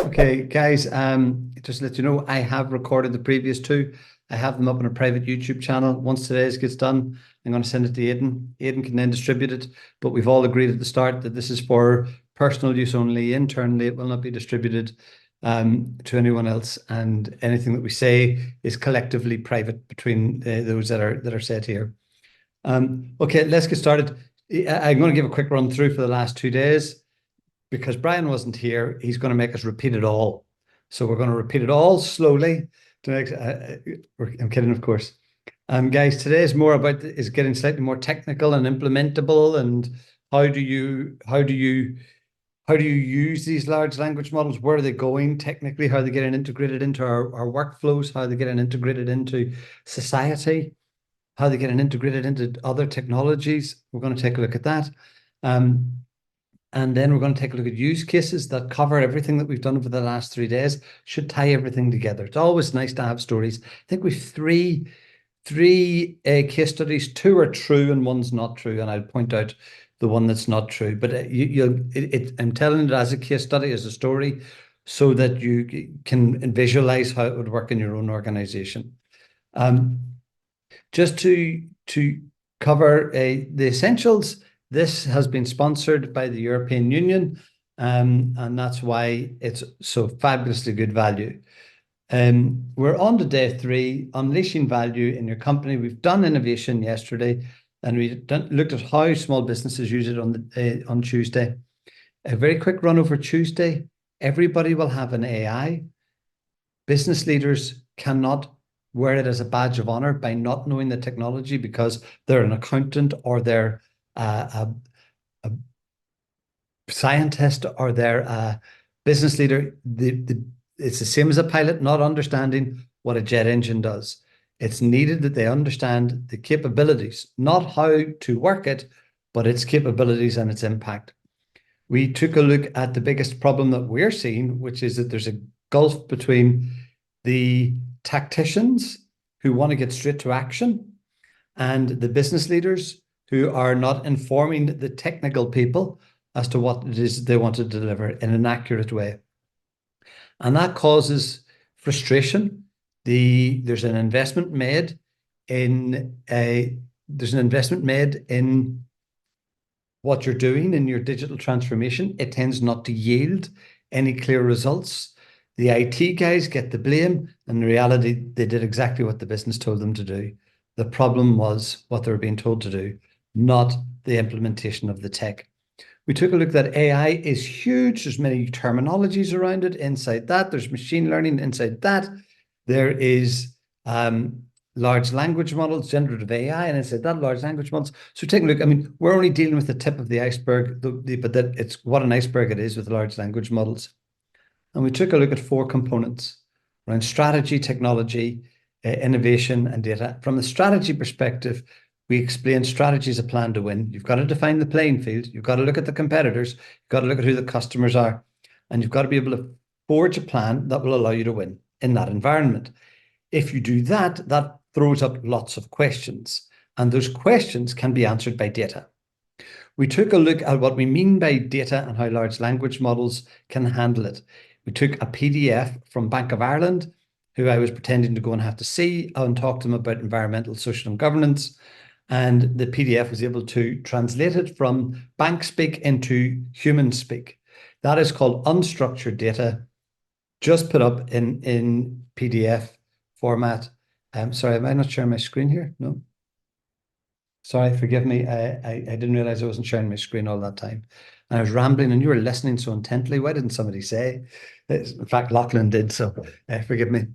Okay, guys, just to let you know, I have recorded the previous two. I have them up on a private YouTube channel. Once today's gets done, I'm going to send it to Aidan. Aidan can then distribute it, but we've all agreed at the start that this is for personal use only. Internally, it will not be distributed to anyone else, and anything that we say is collectively private between those that are said here. Okay, let's get started. I'm going to give a quick run through for the last 2 days. Because Brian wasn't here, he's going to make us repeat it all. So we're going to repeat it all slowly. To make, I'm kidding, of course. Guys, today is getting slightly more technical and implementable. And how do you use these large language models? Where are they going technically? How are they getting integrated into our workflows? How are they getting integrated into society? How are they getting integrated into other technologies? We're going to take a look at that. And then we're going to take a look at use cases that cover everything that we've done over the last 3 days, should tie everything together. It's always nice to have stories. I think we've three case studies. Two are true and one's not true. And I'll point out the one that's not true. But I'm telling it as a case study, as a story, so that you can visualize how it would work in your own organization. Just to cover the essentials, this has been sponsored by the European Union, and that's why it's so fabulously good value. We're on to day 3, unleashing value in your company. We've done innovation yesterday, and we looked at how small businesses use it on Tuesday. A very quick run over Tuesday. Everybody will have an AI. Business leaders cannot wear it as a badge of honor by not knowing the technology because they're an accountant or they're a scientist or they're a business leader. It's the same as a pilot not understanding what a jet engine does. It's needed that they understand the capabilities, not how to work it, but its capabilities and its impact. We took a look at the biggest problem that we're seeing, which is that there's a gulf between the tacticians who want to get straight to action and the business leaders who are not informing the technical people as to what it is they want to deliver in an accurate way. And that causes frustration. There's an investment made in what you're doing in your digital transformation. It tends not to yield any clear results. The IT guys get the blame, and in reality, they did exactly what the business told them to do. The problem was what they were being told to do, not the implementation of the tech. We took a look that AI is huge. There's many terminologies around it. Inside that, there's machine learning. Inside that, there is large language models, generative AI, and inside that, large language models. So take a look. I mean, we're only dealing with the tip of the iceberg, but that it's what an iceberg it is with large language models. And we took a look at 4 components around strategy, technology, innovation, and data. From the strategy perspective, we explain strategy is a plan to win. You've got to define the playing field. You've got to look at the competitors. You've got to look at who the customers are. And you've got to be able to forge a plan that will allow you to win in that environment. If you do that, that throws up lots of questions. And those questions can be answered by data. We took a look at what we mean by data and how large language models can handle it. We took a PDF from Bank of Ireland, who I was pretending to go and have to see and talk to them about environmental, social, and governance. And the PDF was able to translate it from bank speak into human speak. That is called unstructured data, just put up in PDF format. Sorry, am I not sharing my screen here? No. Sorry, forgive me. I didn't realize I wasn't sharing my screen all that time. And I was rambling and you were listening so intently. Why didn't somebody say? In fact, Lachlan did, so forgive me.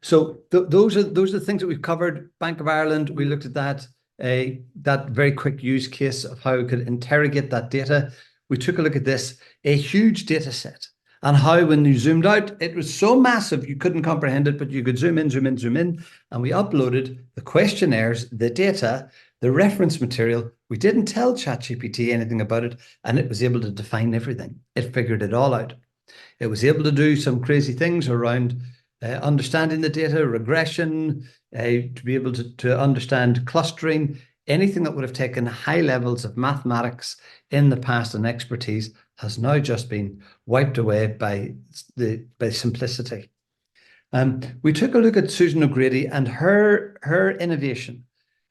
So those are the things that we've covered. Bank of Ireland, we looked at that very quick use case of how we could interrogate that data. We took a look at this, a huge data set, and how when you zoomed out, it was so massive you couldn't comprehend it, but you could zoom in, zoom in, zoom in. And we uploaded the questionnaires, the data, the reference material. We didn't tell ChatGPT anything about it, and it was able to define everything. It figured it all out. It was able to do some crazy things around understanding the data, regression, to be able to understand clustering, anything that would have taken high levels of mathematics in the past and expertise has now just been wiped away by simplicity. We took a look at Susan O'Grady and her innovation,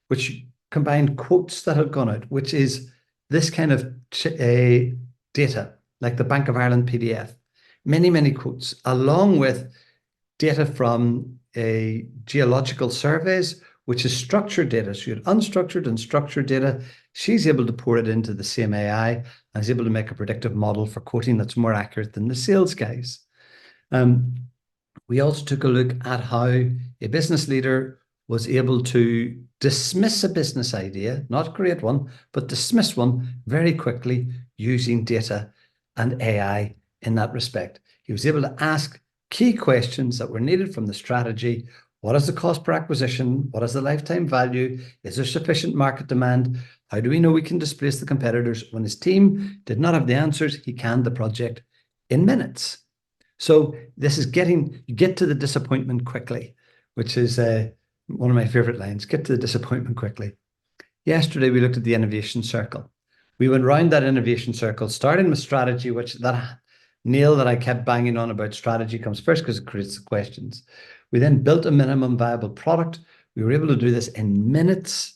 which combined quotes that had gone out, which is this kind of data, like the Bank of Ireland PDF, many quotes, along with data from geological surveys, which is structured data. So you had unstructured and structured data. She's able to pour it into the same AI and is able to make a predictive model for quoting that's more accurate than the sales guys. We also took a look at how a business leader was able to dismiss a business idea, not create one, but dismiss one very quickly using data and AI in that respect. He was able to ask key questions that were needed from the strategy. What is the cost per acquisition? What is the lifetime value? Is there sufficient market demand? How do we know we can displace the competitors? When his team did not have the answers, he canned the project in minutes. So this is you get to the disappointment quickly, which is one of my favorite lines, get to the disappointment quickly. Yesterday, we looked at the innovation circle. We went round that innovation circle, starting with strategy, which that nail that I kept banging on about strategy comes first because it creates the questions. We then built a minimum viable product. We were able to do this in minutes.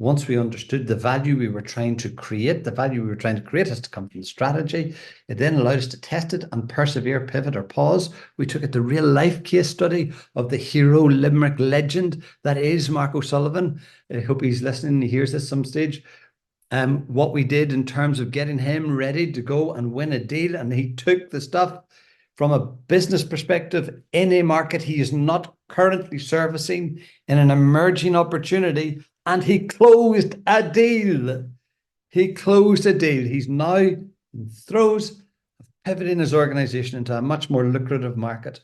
Once we understood the value we were trying to create, has to come from the strategy. It then allowed us to test it and persevere, pivot, or pause. We took it to real life case study of the hero Limerick legend that is Mark O'Sullivan. I hope he's listening and he hears this some stage. What we did in terms of getting him ready to go and win a deal, and he took the stuff from a business perspective in a market he is not currently servicing in an emerging opportunity, and he closed a deal. He's now in throes of pivoting his organization into a much more lucrative market.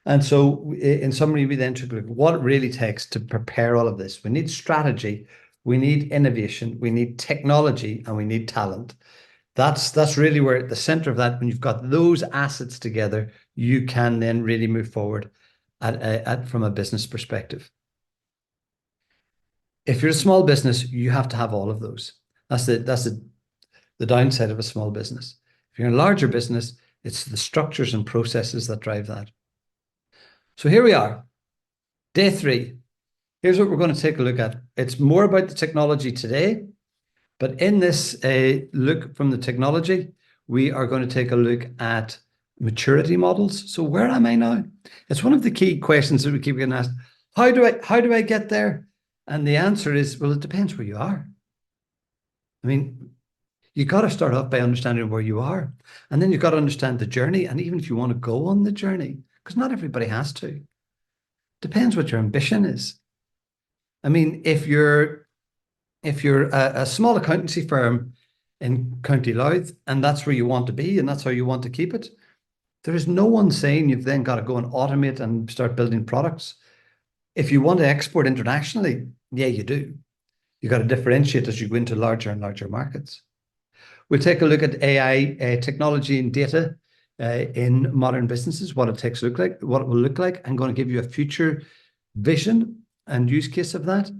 And so in summary, we then took a look at what it really takes to prepare all of this. We need strategy, we need innovation, we need technology, and we need talent. That's really where at the center of that, when you've got those assets together, you can then really move forward from a business perspective. If you're a small business, you have to have all of those. That's the downside of a small business. If you're in a larger business, it's the structures and processes that drive that. So here we are, day 3. Here's what we're going to take a look at. It's more about the technology today, but in this look from the technology, we are going to take a look at maturity models. So where am I now? It's one of the key questions that we keep getting asked. How do I get there? And the answer is, well, it depends where you are. I mean, you got to start off by understanding where you are, and then you've got to understand the journey. And even if you want to go on the journey, because not everybody has to, depends what your ambition is. I mean, if you're a small accountancy firm in County Louth, and that's where you want to be, and that's how you want to keep it, there is no one saying you've then got to go and automate and start building products. If you want to export internationally, yeah, you do. You got to differentiate as you go into larger and larger markets. We'll take a look at AI technology and data in modern businesses, what it will look like. I'm going to give you a future vision and use case of that.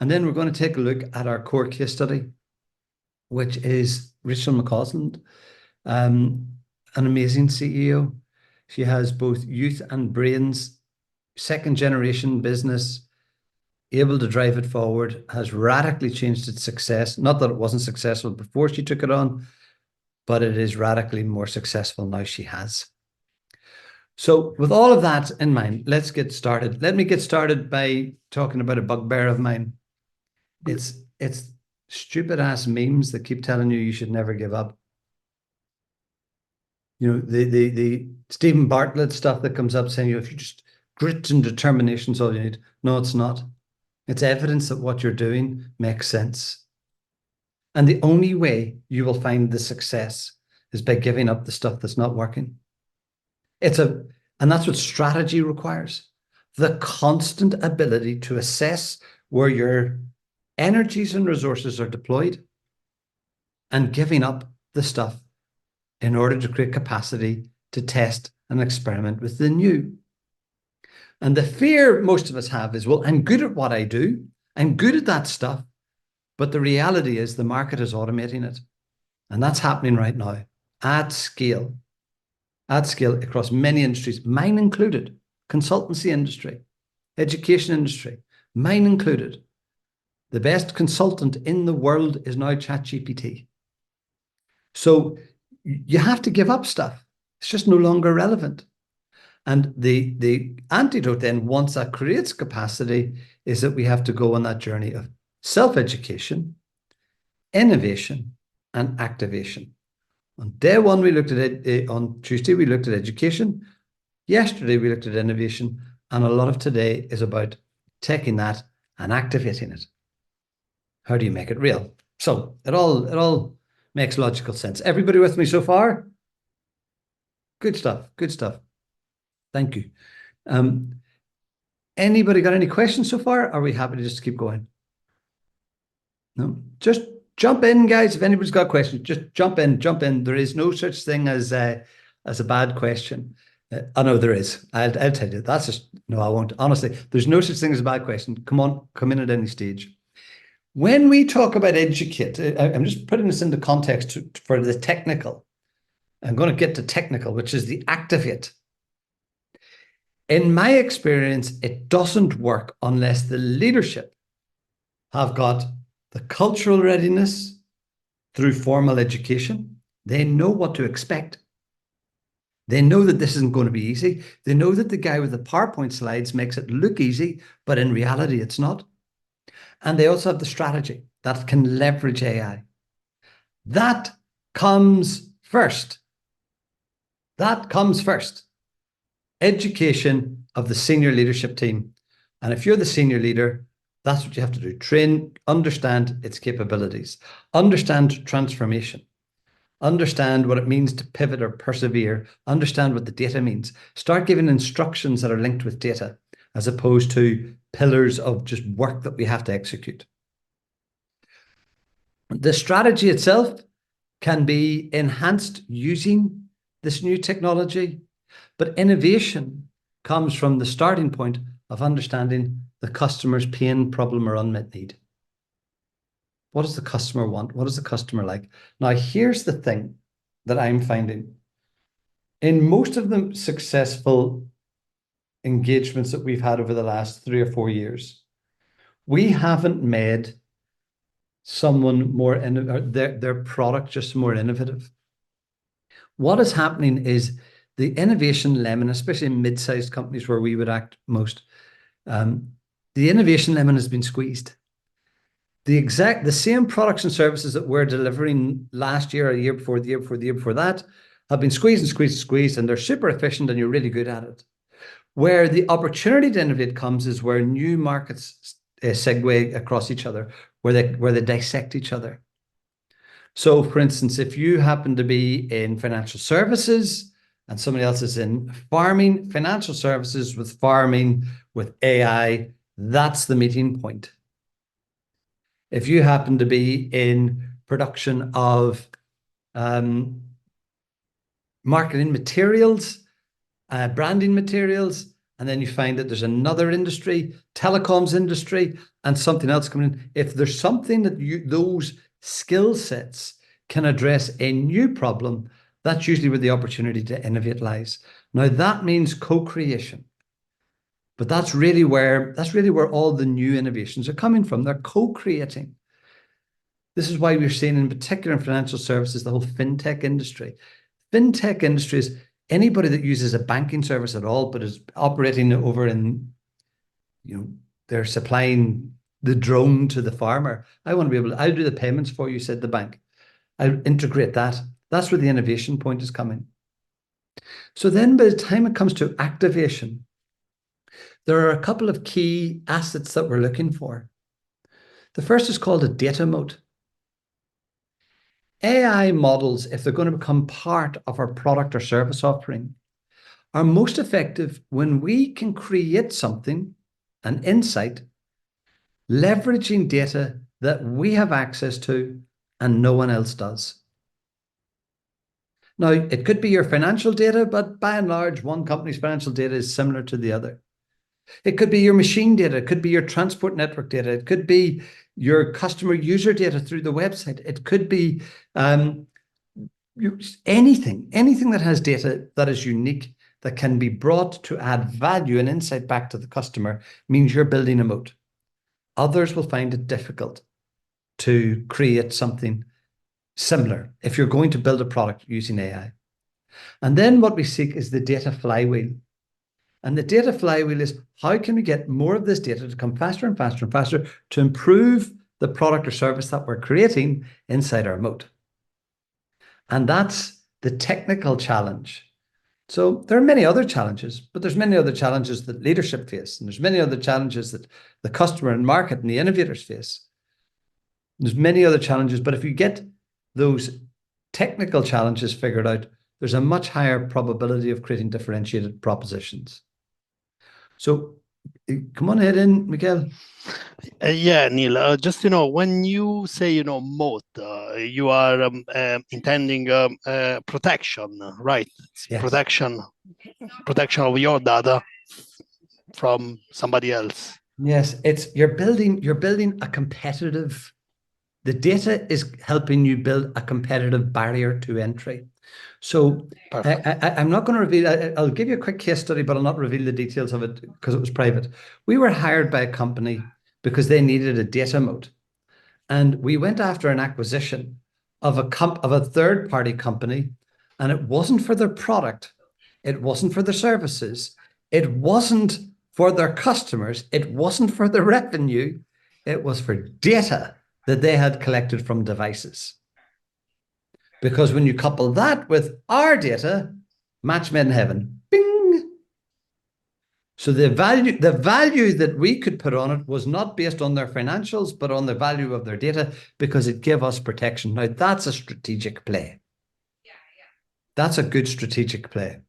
And then we're going to take a look at our core case study, which is Rachel McCausland, an amazing CEO. She has both youth and brains, second generation business, able to drive it forward, has radically changed its success. Not that it wasn't successful before she took it on, but it is radically more successful now she has. So with all of that in mind, let's get started. Let me get started by talking about a bugbear of mine. It's stupid ass memes that keep telling you should never give up. You know, the Stephen Bartlett stuff that comes up saying, if you just grit and determination is all you need. No, it's not. It's evidence that what you're doing makes sense. And the only way you will find the success is by giving up the stuff that's not working. And that's what strategy requires. The constant ability to assess where your energies and resources are deployed and giving up the stuff in order to create capacity to test and experiment with the new. And the fear most of us have is, well, I'm good at what I do. I'm good at that stuff. But the reality is the market is automating it. And that's happening right now. at scale across many industries, mine included, consultancy industry, education industry, mine included. The best consultant in the world is now ChatGPT. So you have to give up stuff. It's just no longer relevant. And the antidote then, once that creates capacity, is that we have to go on that journey of self-education, innovation, and activation. On day one, we looked at it. On Tuesday, we looked at education. Yesterday, we looked at innovation. And a lot of today is about taking that and activating it. How do you make it real? So it all makes logical sense. Everybody with me so far? Good stuff. Good stuff. Thank you. Anybody got any questions so far? Are we happy to just keep going? No? Just jump in, guys. If anybody's got questions, just jump in. There is no such thing as a bad question. I know there is. I'll tell you. That's just, no, I won't. Honestly, there's no such thing as a bad question. Come on, come in at any stage. When we talk about educate, I'm just putting this into context for the technical. I'm going to get to technical, which is the activate. In my experience, it doesn't work unless the leadership have got the cultural readiness through formal education. They know what to expect. They know that this isn't going to be easy. They know that the guy with the PowerPoint slides makes it look easy, but in reality, it's not. And they also have the strategy that can leverage AI. That comes first. That comes first. Education of the senior leadership team. And if you're the senior leader, that's what you have to do. Train, understand its capabilities, understand transformation, understand what it means to pivot or persevere, understand what the data means. Start giving instructions that are linked with data, as opposed to pillars of just work that we have to execute. The strategy itself can be enhanced using this new technology, but innovation comes from the starting point of understanding the customer's pain, problem, or unmet need. What does the customer want? What is the customer like? Now, here's the thing that I'm finding. In most of the successful engagements that we've had over the last 3 or 4 years, we haven't made someone more their product just more innovative. What is happening is the innovation lemon, especially in mid-sized companies where we would act most, the innovation lemon has been squeezed. The same products and services that we're delivering last year, a year before, the year before, the year before that, have been squeezed and squeezed and squeezed, and they're super efficient and you're really good at it. Where the opportunity to innovate comes is where new markets segue across each other, where they dissect each other. So, for instance, if you happen to be in financial services and somebody else is in farming, financial services with farming, with AI, that's the meeting point. If you happen to be in production of marketing materials, branding materials, and then you find that there's another industry, telecoms industry, and something else coming in. If there's something that those skill sets can address a new problem, that's usually where the opportunity to innovate lies. Now, that means co-creation. But that's really where all the new innovations are coming from. They're co-creating. This is why we're seeing, in particular in financial services, the whole fintech industry. Fintech industry is anybody that uses a banking service at all, but is operating over in, they're supplying the drone to the farmer. I'll do the payments for you, said the bank. I'll integrate that. That's where the innovation point is coming. So then by the time it comes to activation, there are a couple of key assets that we're looking for. The first is called a data moat. AI models, if they're going to become part of our product or service offering, are most effective when we can create something, an insight, leveraging data that we have access to and no one else does. Now, it could be your financial data, but by and large, one company's financial data is similar to the other. It could be your machine data. It could be your transport network data. It could be your customer user data through the website. It could be anything that has data that is unique, that can be brought to add value and insight back to the customer, means you're building a moat. Others will find it difficult to create something similar if you're going to build a product using AI. And then what we seek is the data flywheel. And the data flywheel is, how can we get more of this data to come faster and faster and faster to improve the product or service that we're creating inside our moat? And that's the technical challenge. So there are many other challenges, but there's many other challenges that leadership face, and there's many other challenges that the customer and market and the innovators face. There's many other challenges, but if you get those technical challenges figured out, there's a much higher probability of creating differentiated propositions. So come on ahead in, Mikael. Yeah, Neil, just, when you say, moat, you are intending protection, right? Yes. Protection of your data from somebody else. Yes, you're building a competitive. The data is helping you build a competitive barrier to entry. So I'm not going to reveal, I'll give you a quick case study, but I'll not reveal the details of it because it was private. We were hired by a company because they needed a data moat. And we went after an acquisition of a third-party company, and it wasn't for their product, it wasn't for their services, it wasn't for their customers, it wasn't for their revenue, it was for data that they had collected from devices. Because when you couple that with our data, match made in heaven. Bing! So the value that we could put on it was not based on their financials, but on the value of their data, because it gave us protection. Now, that's a strategic play. That's a good strategic play.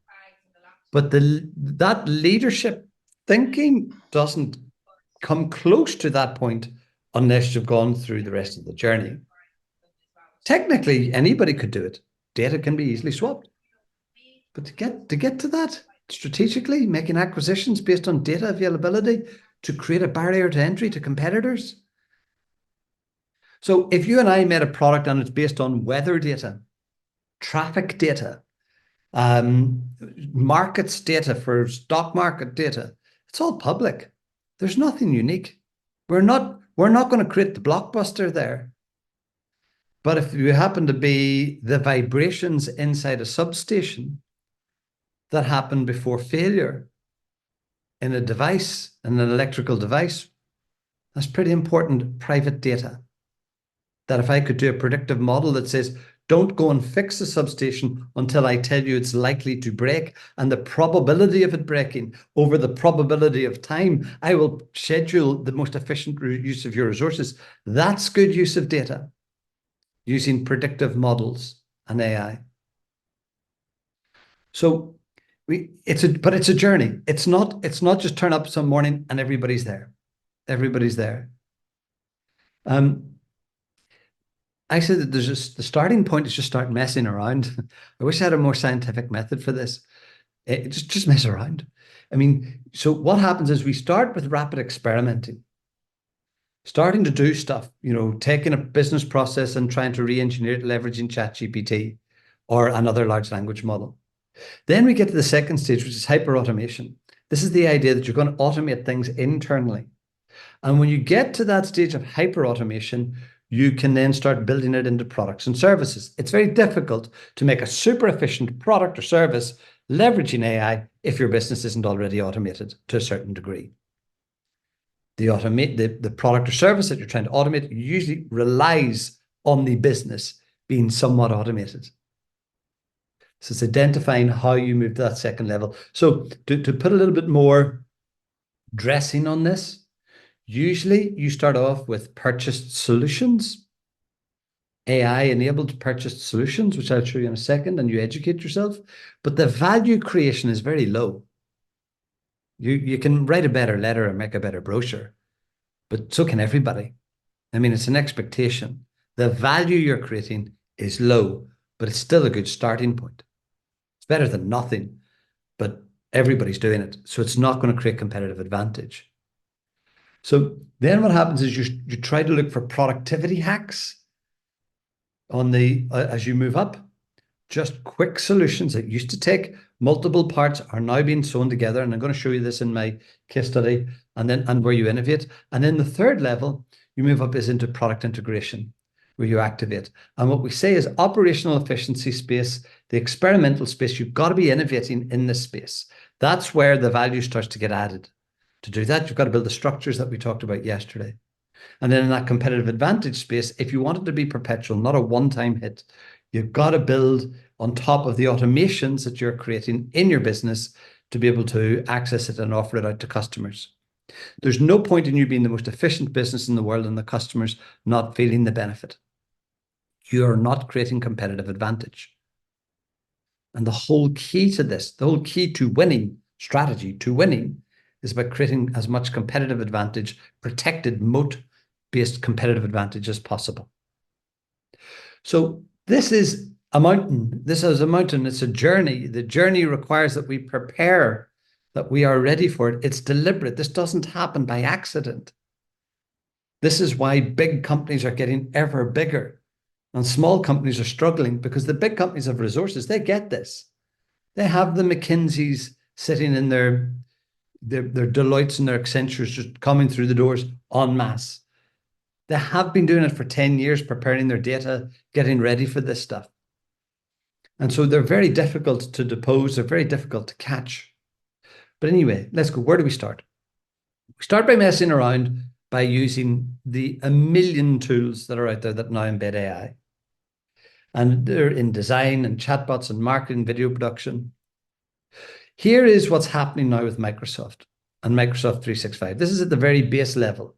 But that leadership thinking doesn't come close to that point unless you've gone through the rest of the journey. Technically, anybody could do it. Data can be easily swapped. But to get to that, strategically, making acquisitions based on data availability to create a barrier to entry to competitors. So if you and I made a product and it's based on weather data, traffic data, markets data for stock market data, it's all public. There's nothing unique. We're not going to create the blockbuster there. But if you happen to be the vibrations inside a substation that happened before failure in a device, in an electrical device, that's pretty important private data. That if I could do a predictive model that says, don't go and fix the substation until I tell you it's likely to break, and the probability of it breaking over the probability of time, I will schedule the most efficient use of your resources. That's good use of data, using predictive models and AI. So it's a journey. It's not just turn up some morning and everybody's there. Everybody's there. I said that the starting point is just start messing around. I wish I had a more scientific method for this. Just mess around. I mean, so what happens is we start with rapid experimenting, starting to do stuff, taking a business process and trying to re-engineer it, leveraging ChatGPT or another large language model. Then we get to the second stage, which is hyper-automation. This is the idea that you're going to automate things internally. And when you get to that stage of hyper-automation, you can then start building it into products and services. It's very difficult to make a super efficient product or service leveraging AI if your business isn't already automated to a certain degree. The product or service that you're trying to automate usually relies on the business being somewhat automated. So it's identifying how you move to that second level. So to put a little bit more dressing on this, usually you start off with purchased solutions, AI-enabled purchased solutions, which I'll show you in a second, and you educate yourself. But the value creation is very low. You can write a better letter and make a better brochure, but so can everybody. I mean, it's an expectation. The value you're creating is low, but it's still a good starting point. It's better than nothing, but everybody's doing it. So it's not going to create competitive advantage. So then what happens is you try to look for productivity hacks on as you move up. Just quick solutions that used to take multiple parts are now being sewn together. And I'm going to show you this in my case study, and where you innovate. And then the third level you move up is into product integration, where you activate. And what we say is operational efficiency space, the experimental space. You've got to be innovating in this space. That's where the value starts to get added. To do that, you've got to build the structures that we talked about yesterday. And then in that competitive advantage space, if you want it to be perpetual, not a one-time hit, you've got to build on top of the automations that you're creating in your business to be able to access it and offer it out to customers. There's no point in you being the most efficient business in the world and the customers not feeling the benefit. You're not creating competitive advantage. And the whole key to this, the whole key to winning, strategy to winning, is about creating as much competitive advantage, protected moat-based competitive advantage as possible. So this is a mountain. This is a mountain. It's a journey. The journey requires that we prepare, that we are ready for it. It's deliberate. This doesn't happen by accident. This is why big companies are getting ever bigger and small companies are struggling, because the big companies have resources. They get this. They have the McKinseys sitting in their Deloittes and their Accentures just coming through the doors en masse. They have been doing it for 10 years, preparing their data, getting ready for this stuff. And so they're very difficult to depose. They're very difficult to catch. But anyway, let's go. Where do we start? We start by messing around by using a million tools that are out there that now embed AI. And they're in design and chatbots and marketing, video production. Here is what's happening now with Microsoft and Microsoft 365. This is at the very base level,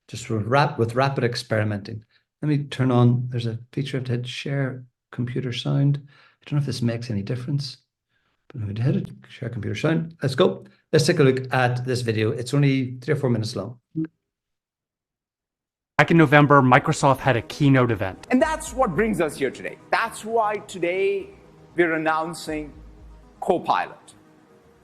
just with rapid experimenting. Let me turn on, there's a feature I've had, share computer sound. I don't know if this makes any difference, but I'm going to hit it, share computer sound. Let's go. Let's take a look at this video. It's only 3 or 4 minutes long. Back in November, Microsoft had a keynote event. And that's what brings us here today. That's why today we're announcing Copilot,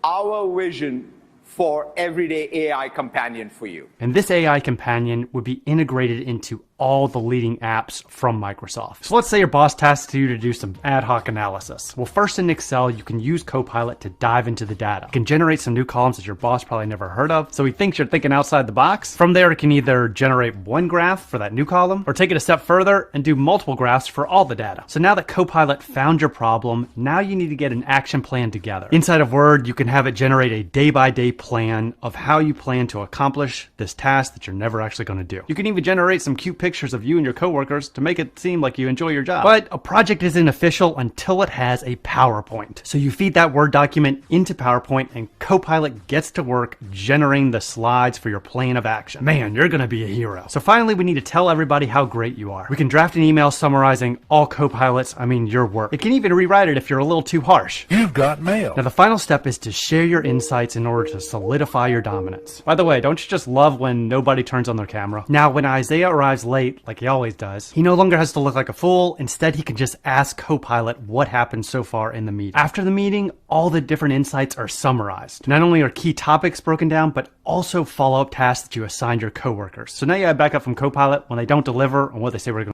our vision for everyday AI companion for you. And this AI companion would be integrated into all the leading apps from Microsoft. So let's say your boss tasks you to do some ad hoc analysis. Well, first in Excel, you can use Copilot to dive into the data. You can generate some new columns that your boss probably never heard of, so he thinks you're thinking outside the box. From there, it can either generate one graph for that new column, or take it a step further and do multiple graphs for all the data. So now that Copilot found your problem, now you need to get an action plan together. Inside of Word, you can have it generate a day-by-day plan of how you plan to accomplish this task that you're never actually going to do. You can even generate some cute pictures of you and your coworkers to make it seem like you enjoy your job. But a project isn't official until it has a PowerPoint. So you feed that Word document into PowerPoint and Copilot gets to work generating the slides for your plan of action. Man, you're gonna be a hero. So finally, we need to tell everybody how great you are. We can draft an email summarizing all Copilot's, your work. It can even rewrite it if you're a little too harsh. You've got mail. Now the final step is to share your insights in order to solidify your dominance. By the way, don't you just love when nobody turns on their camera? Now, when Isaiah arrives late, like he always does, he no longer has to look like a fool. Instead, he can just ask Copilot what happened so far in the meeting. After the meeting, all the different insights are summarized. Not only are key topics broken down, but also follow-up tasks that you assigned your coworkers. So now you have backup from Copilot when they don't deliver on what they say we're going to.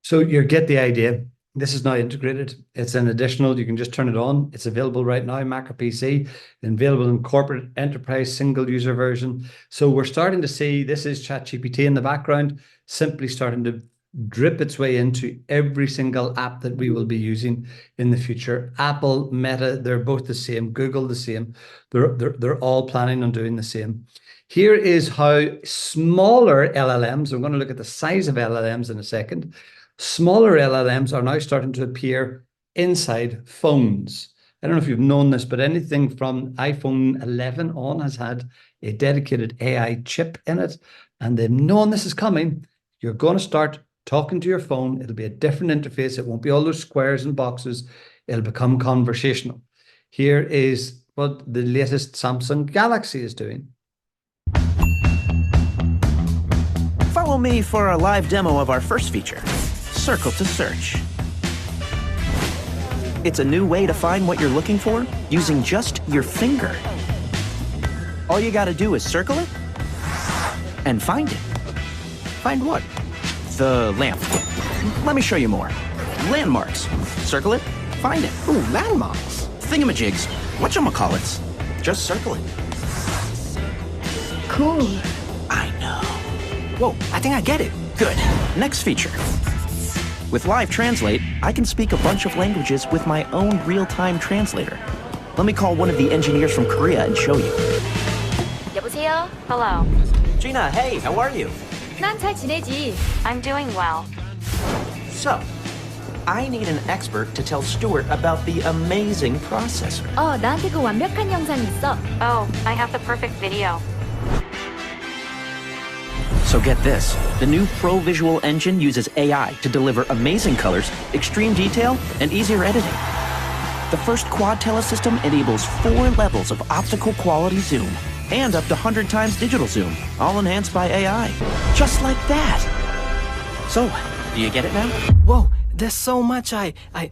So you get the idea. This is now integrated. It's an additional, you can just turn it on. It's available right now, Mac or PC, available in corporate, enterprise, single user version. So we're starting to see, this is ChatGPT in the background, simply starting to drip its way into every single app that we will be using in the future. Apple, Meta, they're both the same. Google, the same. They're all planning on doing the same. Here is how smaller LLMs, I'm going to look at the size of LLMs in a second. Smaller LLMs are now starting to appear inside phones. I don't know if you've known this, but anything from iPhone 11 on has had a dedicated AI chip in it. And they've known this is coming. You're going to start talking to your phone. It'll be a different interface. It won't be all those squares and boxes. It'll become conversational. Here is what the latest Samsung Galaxy is doing. Follow me for a live demo of our first feature, Circle to Search. It's a new way to find what you're looking for using just your finger. All you gotta do is circle it and find it. Find what? The lamp. Let me show you more. Landmarks. Circle it, find it. Ooh, landmarks. Thingamajigs. Whatchamacallits. Just circle it. Cool. I know. Whoa, I think I get it. Good. Next feature. With Live Translate, I can speak a bunch of languages with my own real-time translator. Let me call one of the engineers from Korea and show you. 여보세요? Hello. Gina, hey, how are you? 난 잘 지내지. I'm doing well. So, I need an expert to tell Stuart about the amazing processor. 나한테 그 완벽한 영상이 있어. Oh, I have the perfect video. So get this, the new Pro Visual engine uses AI to deliver amazing colors, extreme detail, and easier editing. The first quad telesystem enables 4 levels of optical quality zoom and up to 100 times digital zoom, all enhanced by AI. Just like that. So, do you get it now? Whoa, there's so much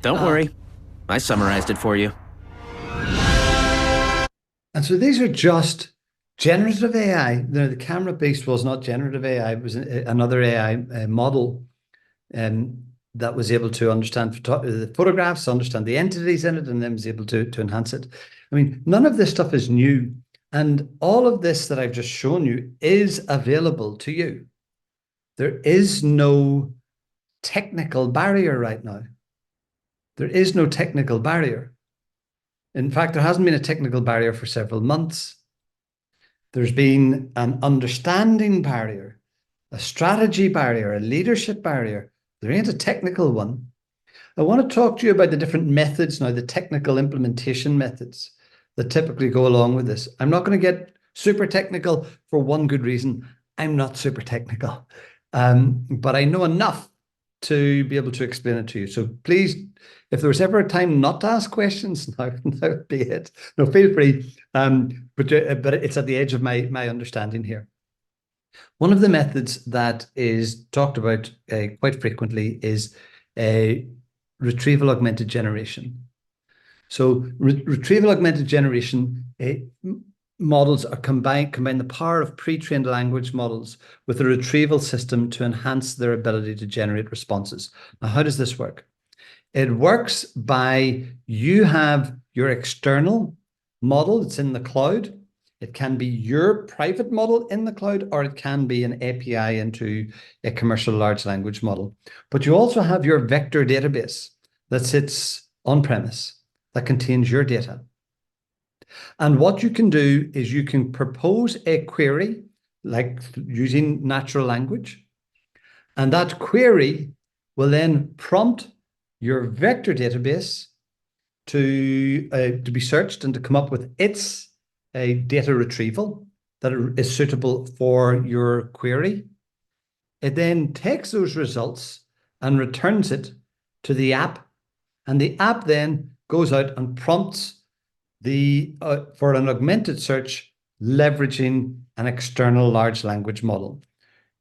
Don't worry. I summarized it for you. And so these are just generative AI. The camera-based was not generative AI. It was another AI model that was able to understand the photographs, understand the entities in it, and then was able to enhance it. I mean, none of this stuff is new. And all of this that I've just shown you is available to you. There is no technical barrier right now. There is no technical barrier. In fact, there hasn't been a technical barrier for several months. There's been an understanding barrier, a strategy barrier, a leadership barrier. There ain't a technical one. I want to talk to you about the different methods now, the technical implementation methods that typically go along with this. I'm not going to get super technical for one good reason. I'm not super technical, but I know enough to be able to explain it to you. So please, if there was ever a time not to ask questions, now would be it. No, feel free, but it's at the edge of my understanding here. One of the methods that is talked about quite frequently is retrieval augmented generation. So retrieval augmented generation models are combine the power of pre-trained language models with a retrieval system to enhance their ability to generate responses. Now, how does this work? It works by you have your external model that's in the cloud. It can be your private model in the cloud, or it can be an API into a commercial large language model. But you also have your vector database that sits on-premise that contains your data. And what you can do is you can propose a query, like using natural language, and that query will then prompt your vector database to be searched and to come up with its data retrieval that is suitable for your query. It then takes those results and returns it to the app, and the app then goes out and prompts for an augmented search leveraging an external large language model.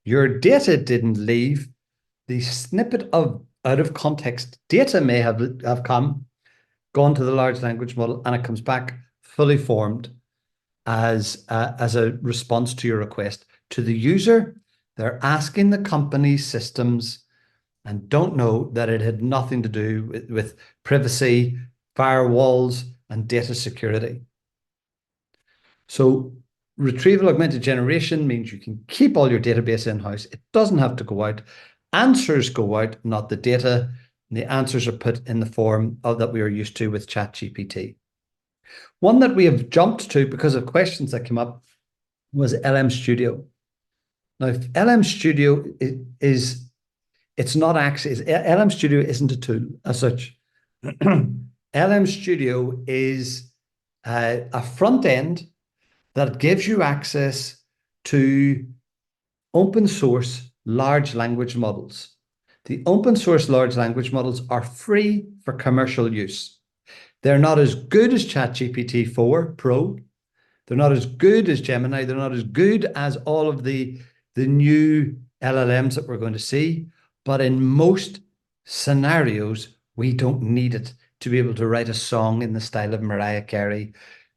Your data didn't leave. The snippet of out of context data may have gone to the large language model, and it comes back fully formed as a response to your request. To the user, they're asking the company's systems and don't know that it had nothing to do with privacy, firewalls, and data security. So retrieval augmented generation means you can keep all your database in-house. It doesn't have to go out. Answers go out, not the data. And the answers are put in the form that we are used to with ChatGPT. One that we have jumped to because of questions that came up was LM Studio. Now, if LM Studio it's not actually, LM Studio isn't a tool as such. LM Studio is a front end that gives you access to open source large language models. The open source large language models are free for commercial use. They're not as good as ChatGPT 4 Pro. They're not as good as Gemini. They're not as good as all of the new LLMs that we're going to see. But in most scenarios, we don't need it to be able to write a song in the style of Mariah Carey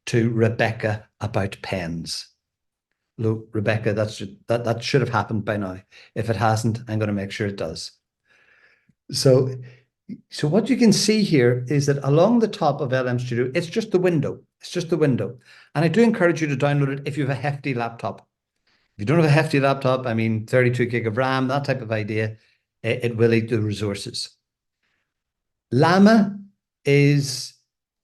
to Rebecca about pens. Look, Rebecca, that should have happened by now. If it hasn't, I'm going to make sure it does. So So what you can see here is that along the top of LM Studio, it's just the window. It's just the window. And I do encourage you to download it if you have a hefty laptop. If you don't have a hefty laptop, I mean, 32 gig of RAM, that type of idea, it will eat the resources. Llama is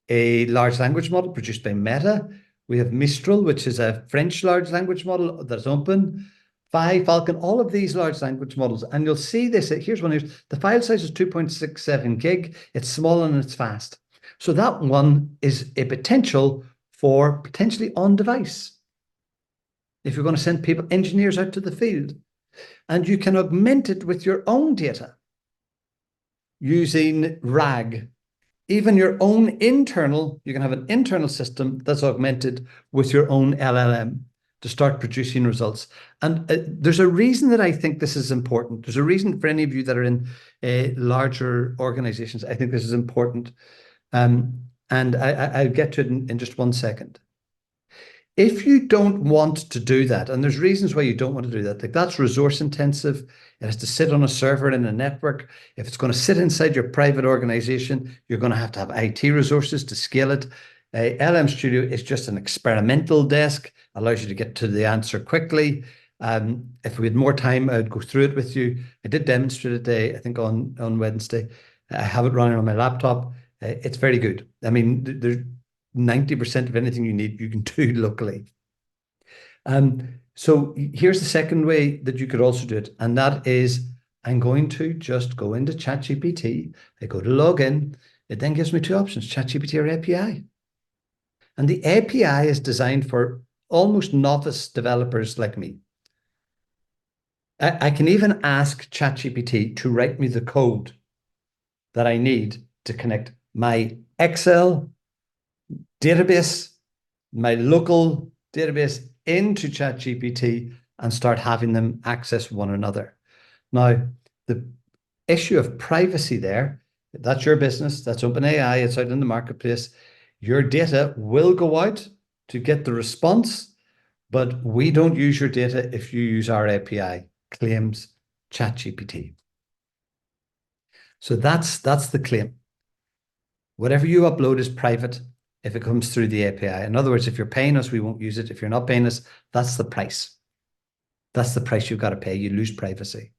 a large language model produced by Meta. We have Mistral, which is a French large language model that's open. Phi, Falcon, all of these large language models. And you'll see this. Here's one. The file size is 2.67 gig. It's small and it's fast. So that one is a potential for potentially on device. If you're going to send people, engineers out to the field, and you can augment it with your own data using RAG. Even your own internal, you can have an internal system that's augmented with your own LLM to start producing results. And there's a reason that I think this is important. There's a reason for any of you that are in larger organizations. I think this is important. And I'll get to it in just 1 second. If you don't want to do that, and there's reasons why you don't want to do that, like that's resource intensive. It has to sit on a server in a network. If it's going to sit inside your private organization, you're going to have IT resources to scale it. LM Studio is just an experimental desk, allows you to get to the answer quickly. If we had more time, I'd go through it with you. I did demonstrate it, I think on Wednesday. I have it running on my laptop. It's very good. I mean, there's 90% of anything you need, you can do locally. So here's the second way that you could also do it. And that is, I'm going to just go into ChatGPT. I go to log in. It then gives me 2 options, ChatGPT or API. And the API is designed for almost novice developers like me. I can even ask ChatGPT to write me the code that I need to connect my Excel database, my local database into ChatGPT and start having them access one another. Now, the issue of privacy there, that's your business, that's OpenAI, it's out in the marketplace. Your data will go out to get the response, but we don't use your data if you use our API, claims ChatGPT. So that's the claim. Whatever you upload is private if it comes through the API. In other words, if you're paying us, we won't use it. If you're not paying us, that's the price. That's the price you've got to pay. You lose privacy.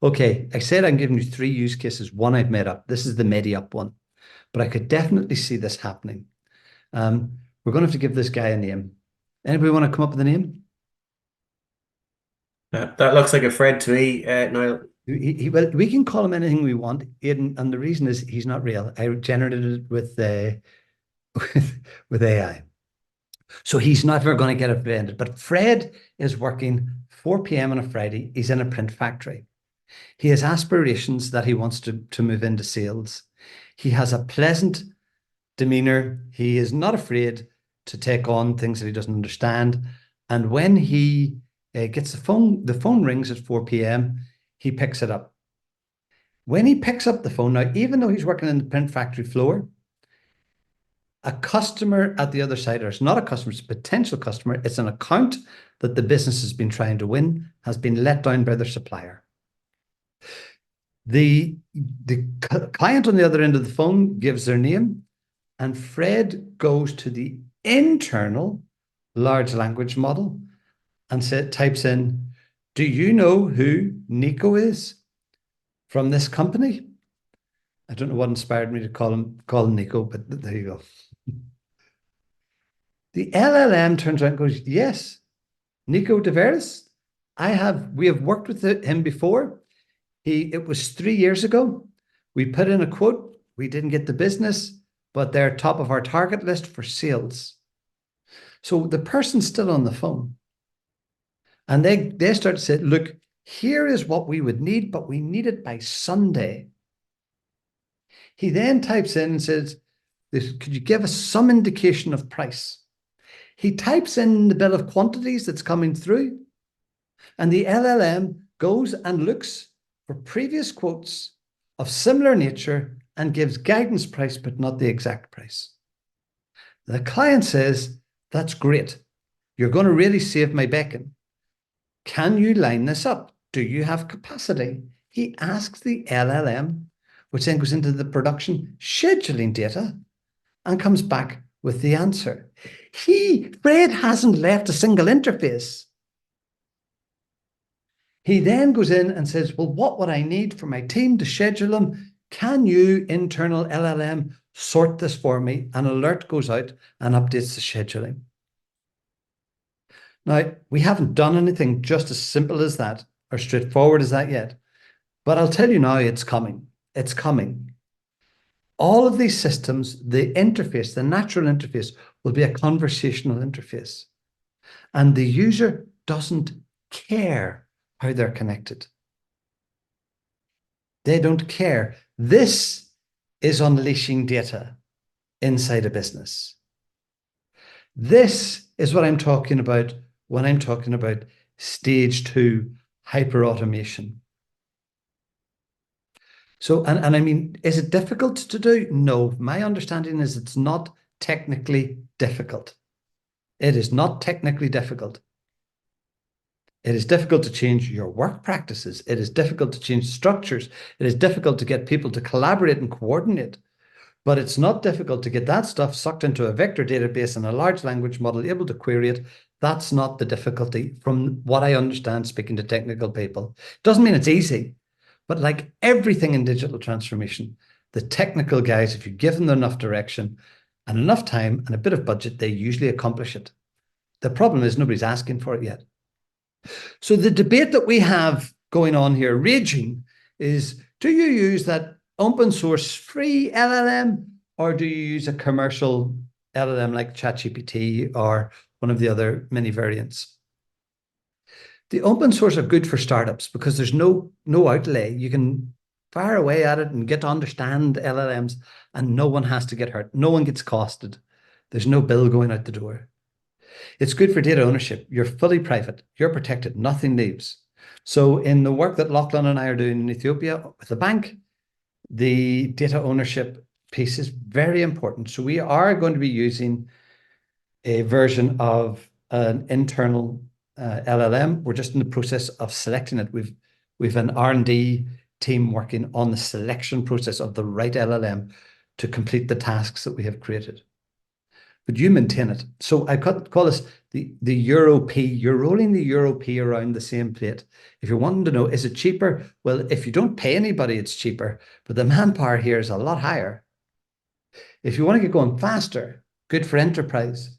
Okay, I said I'm giving you 3 use cases. One I've made up. This is the made-up one. But I could definitely see this happening. We're going to have to give this guy a name. Anybody want to come up with a name? That looks like a Fred to me, Niall. Well, we can call him anything we want, Aidan, and the reason is he's not real. I generated it with AI. So he's never going to get it blended. But Fred is working 4 p.m. on a Friday. He's in a print factory. He has aspirations that he wants to move into sales. He has a pleasant demeanor. He is not afraid to take on things that he doesn't understand. And when he gets the phone rings at 4 p.m., he picks it up. When he picks up the phone, now, even though he's working in the print factory floor, a customer at the other side, or it's not a customer, it's a potential customer, it's an account that the business has been trying to win, has been let down by their supplier. The client on the other end of the phone gives their name, and Fred goes to the internal large language model and types in, do you know who Nico is from this company? I don't know what inspired me to call him Nico, but there you go. The LLM turns around and goes, yes, Nico de Veras. We have worked with him before. It was 3 years ago. We put in a quote. We didn't get the business, but they're top of our target list for sales. So the person's still on the phone. And they start to say, look, here is what we would need, but we need it by Sunday. He then types in and says, could you give us some indication of price? He types in the bill of quantities that's coming through, and the LLM goes and looks for previous quotes of similar nature and gives guidance price, but not the exact price. The client says, that's great. You're going to really save my bacon. Can you line this up? Do you have capacity? He asks the LLM which then goes into the production scheduling data and comes back with the answer. Fred hasn't left a single interface. He then goes in and says, well, what would I need for my team to schedule them? Can you, internal LLM, sort this for me? An alert goes out and updates the scheduling. Now, we haven't done anything just as simple as that or straightforward as that yet, but I'll tell you now, it's coming. It's coming. All of these systems, the interface, the natural interface, will be a conversational interface. And the user doesn't care how they're connected. They don't care. This is unleashing data inside a business. This is what I'm talking about when I'm talking about stage 2 hyperautomation. So, and I mean, is it difficult to do? No, my understanding is it's not technically difficult. It is not technically difficult. It is difficult to change your work practices. It is difficult to change structures. It is difficult to get people to collaborate and coordinate. But it's not difficult to get that stuff sucked into a vector database and a large language model able to query it. That's not the difficulty from what I understand speaking to technical people. Doesn't mean it's easy, but like everything in digital transformation, the technical guys, if you give them enough direction and enough time and a bit of budget, they usually accomplish it. The problem is nobody's asking for it yet. So the debate that we have going on here, raging, is do you use that open source free LLM or do you use a commercial LLM like ChatGPT or one of the other many variants? The open source are good for startups because there's no outlay. You can fire away at it and get to understand LLMs and no one has to get hurt. No one gets costed. There's no bill going out the door. It's good for data ownership. You're fully private. You're protected. Nothing leaves. So in the work that Lachlan and I are doing in Ethiopia with the bank, the data ownership piece is very important. So we are going to be using a version of an internal LLM. We're just in the process of selecting it. We've an R&D team working on the selection process of the right LLM to complete the tasks that we have created. But you maintain it. So I call this the Euro P. You're rolling the Euro P around the same plate. If you're wanting to know, is it cheaper? Well, if you don't pay anybody, it's cheaper. But the manpower here is a lot higher. If you want to get going faster, good for enterprise,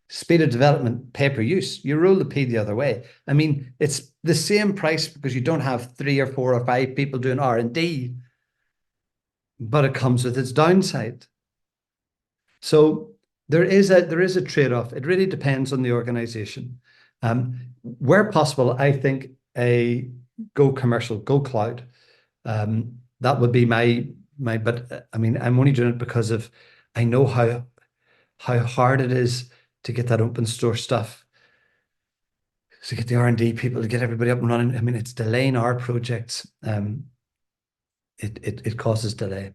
speed of development, pay per use, you roll the P the other way. I mean, it's the same price because you don't have 3 or 4 or 5 people doing R&D, but it comes with its downside. So there is a trade-off. It really depends on the organization. Where possible, I think a go commercial, go cloud. That would be my. But I mean, I'm only doing it because of I know how hard it is to get that open source stuff, to get the R&D people, to get everybody up and running. I mean, it's delaying our projects. It causes delay.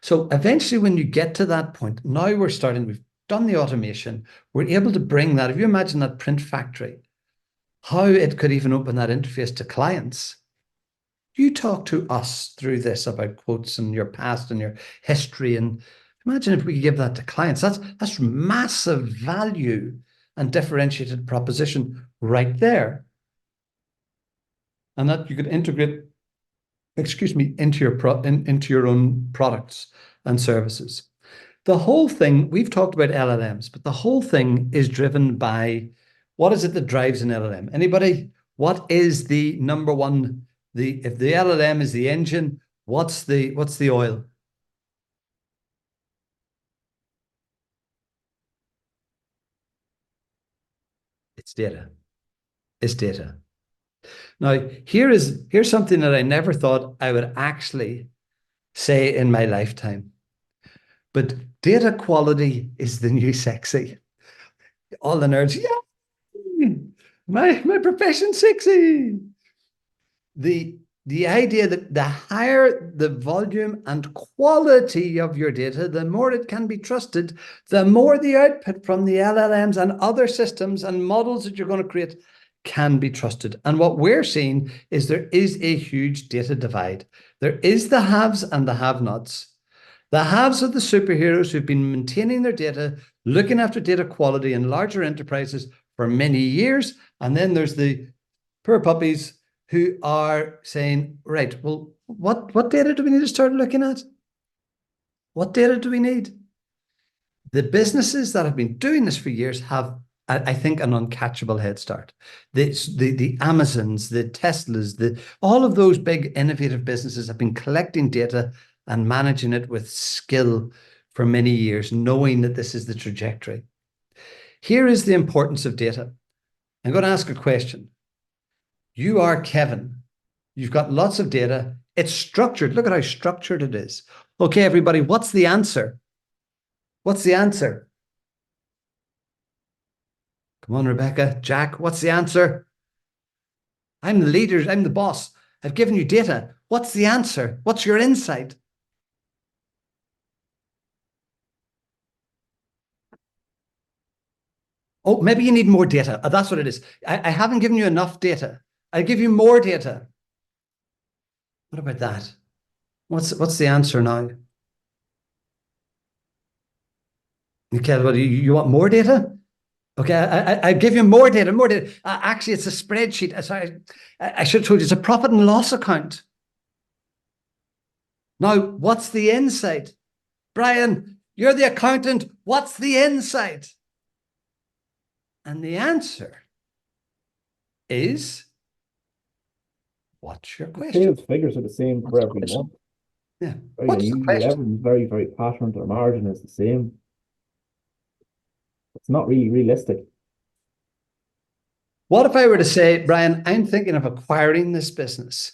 So eventually, when you get to that point, now we've done the automation, we're able to bring that. If you imagine that print factory, how it could even open that interface to clients. You talk to us through this about quotes and your past and your history. And imagine if we could give that to clients. That's massive value and differentiated proposition right there. And that you could integrate, into your own products and services. The whole thing, we've talked about LLMs, but the whole thing is driven by what is it that drives an LLM? Anybody? What is the number one? If the LLM is the engine, what's the oil? It's data. It's data. Now, here's something that I never thought I would actually say in my lifetime. But data quality is the new sexy. All the nerds, yeah, my profession's sexy. The idea that the higher the volume and quality of your data, the more it can be trusted, the more the output from the LLMs and other systems and models that you're going to create can be trusted. And what we're seeing is there is a huge data divide. There is the haves and the have-nots. The haves are the superheroes who've been maintaining their data, looking after data quality in larger enterprises for many years. And then there's the poor puppies who are saying, right, well, what data do we need to start looking at? What data do we need? The businesses that have been doing this for years have, I think, an uncatchable head start. The Amazons, the Teslas, all of those big innovative businesses have been collecting data and managing it with skill for many years, knowing that this is the trajectory. Here is the importance of data. I'm going to ask a question. You are Kevin. You've got lots of data. It's structured. Look at how structured it is. Okay, everybody, what's the answer? What's the answer? Come on, Rebecca, Jack, what's the answer? I'm the leader. I'm the boss. I've given you data. What's the answer? What's your insight? Oh, maybe you need more data. That's what it is. I haven't given you enough data. I'll give you more data. What about that? What's the answer now? Michael, what, you want more data? Okay, I give you more data, more data. Actually, it's a spreadsheet. Sorry, I should have told you it's a profit and loss account. Now, what's the insight? Brian, you're the accountant. What's the insight? And the answer is, what's your question? Sales figures are the same for every month. Yeah. What's the question? Everything's very, very patterned. Their margin is the same. It's not really realistic. What if I were to say, Brian, I'm thinking of acquiring this business.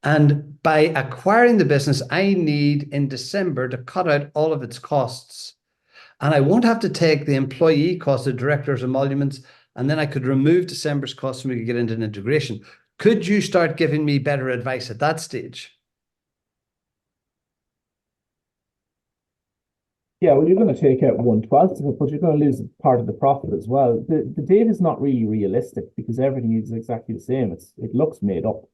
And by acquiring the business, I need in December to cut out all of its costs. And I won't have to take the employee costs, the directors' emoluments, and then I could remove December's costs and we could get into an integration. Could you start giving me better advice at that stage? Yeah, well, you're going to take out 1/12 of it, but you're going to lose part of the profit as well. The data is not really realistic because everything is exactly the same. It looks made up.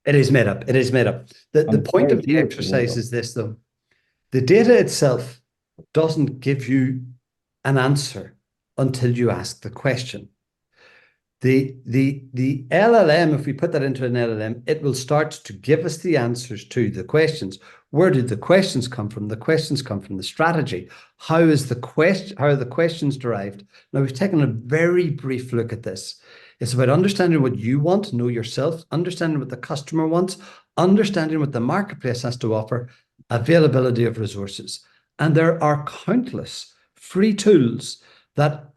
It is made up. It is made up. The point of the exercise is this, though. The data itself doesn't give you an answer until you ask the question. The LLM, if we put that into an LLM, it will start to give us the answers to the questions. Where did the questions come from? The questions come from the strategy. How are the questions derived? Now, we've taken a very brief look at this. It's about understanding what you want, know yourself, understanding what the customer wants, understanding what the marketplace has to offer, availability of resources. And there are countless free tools that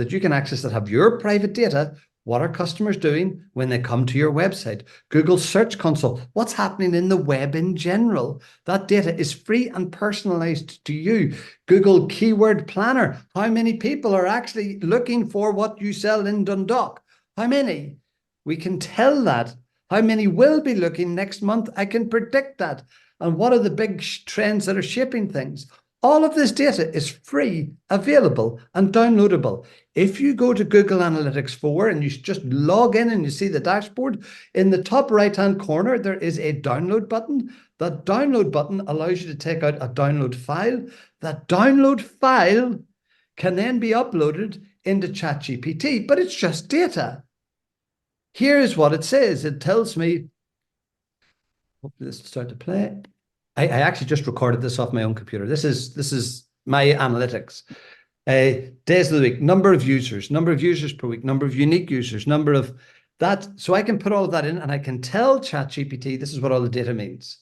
you can access that have your private data. What are customers doing when they come to your website? Google Search Console. What's happening in the web in general? That data is free and personalized to you. Google Keyword Planner. How many people are actually looking for what you sell in Dundalk? How many? We can tell that. How many will be looking next month? I can predict that. And what are the big trends that are shaping things? All of this data is free, available, and downloadable. If you go to Google Analytics 4 and you just log in and you see the dashboard, in the top right-hand corner, there is a download button. That download button allows you to take out a download file. That download file can then be uploaded into ChatGPT, but it's just data. Here is what it says. It tells me, hopefully this will start to play. I actually just recorded this off my own computer. This is my analytics. Days of the week, number of users per week, number of unique users, number of that. So I can put all of that in and I can tell ChatGPT, this is what all the data means.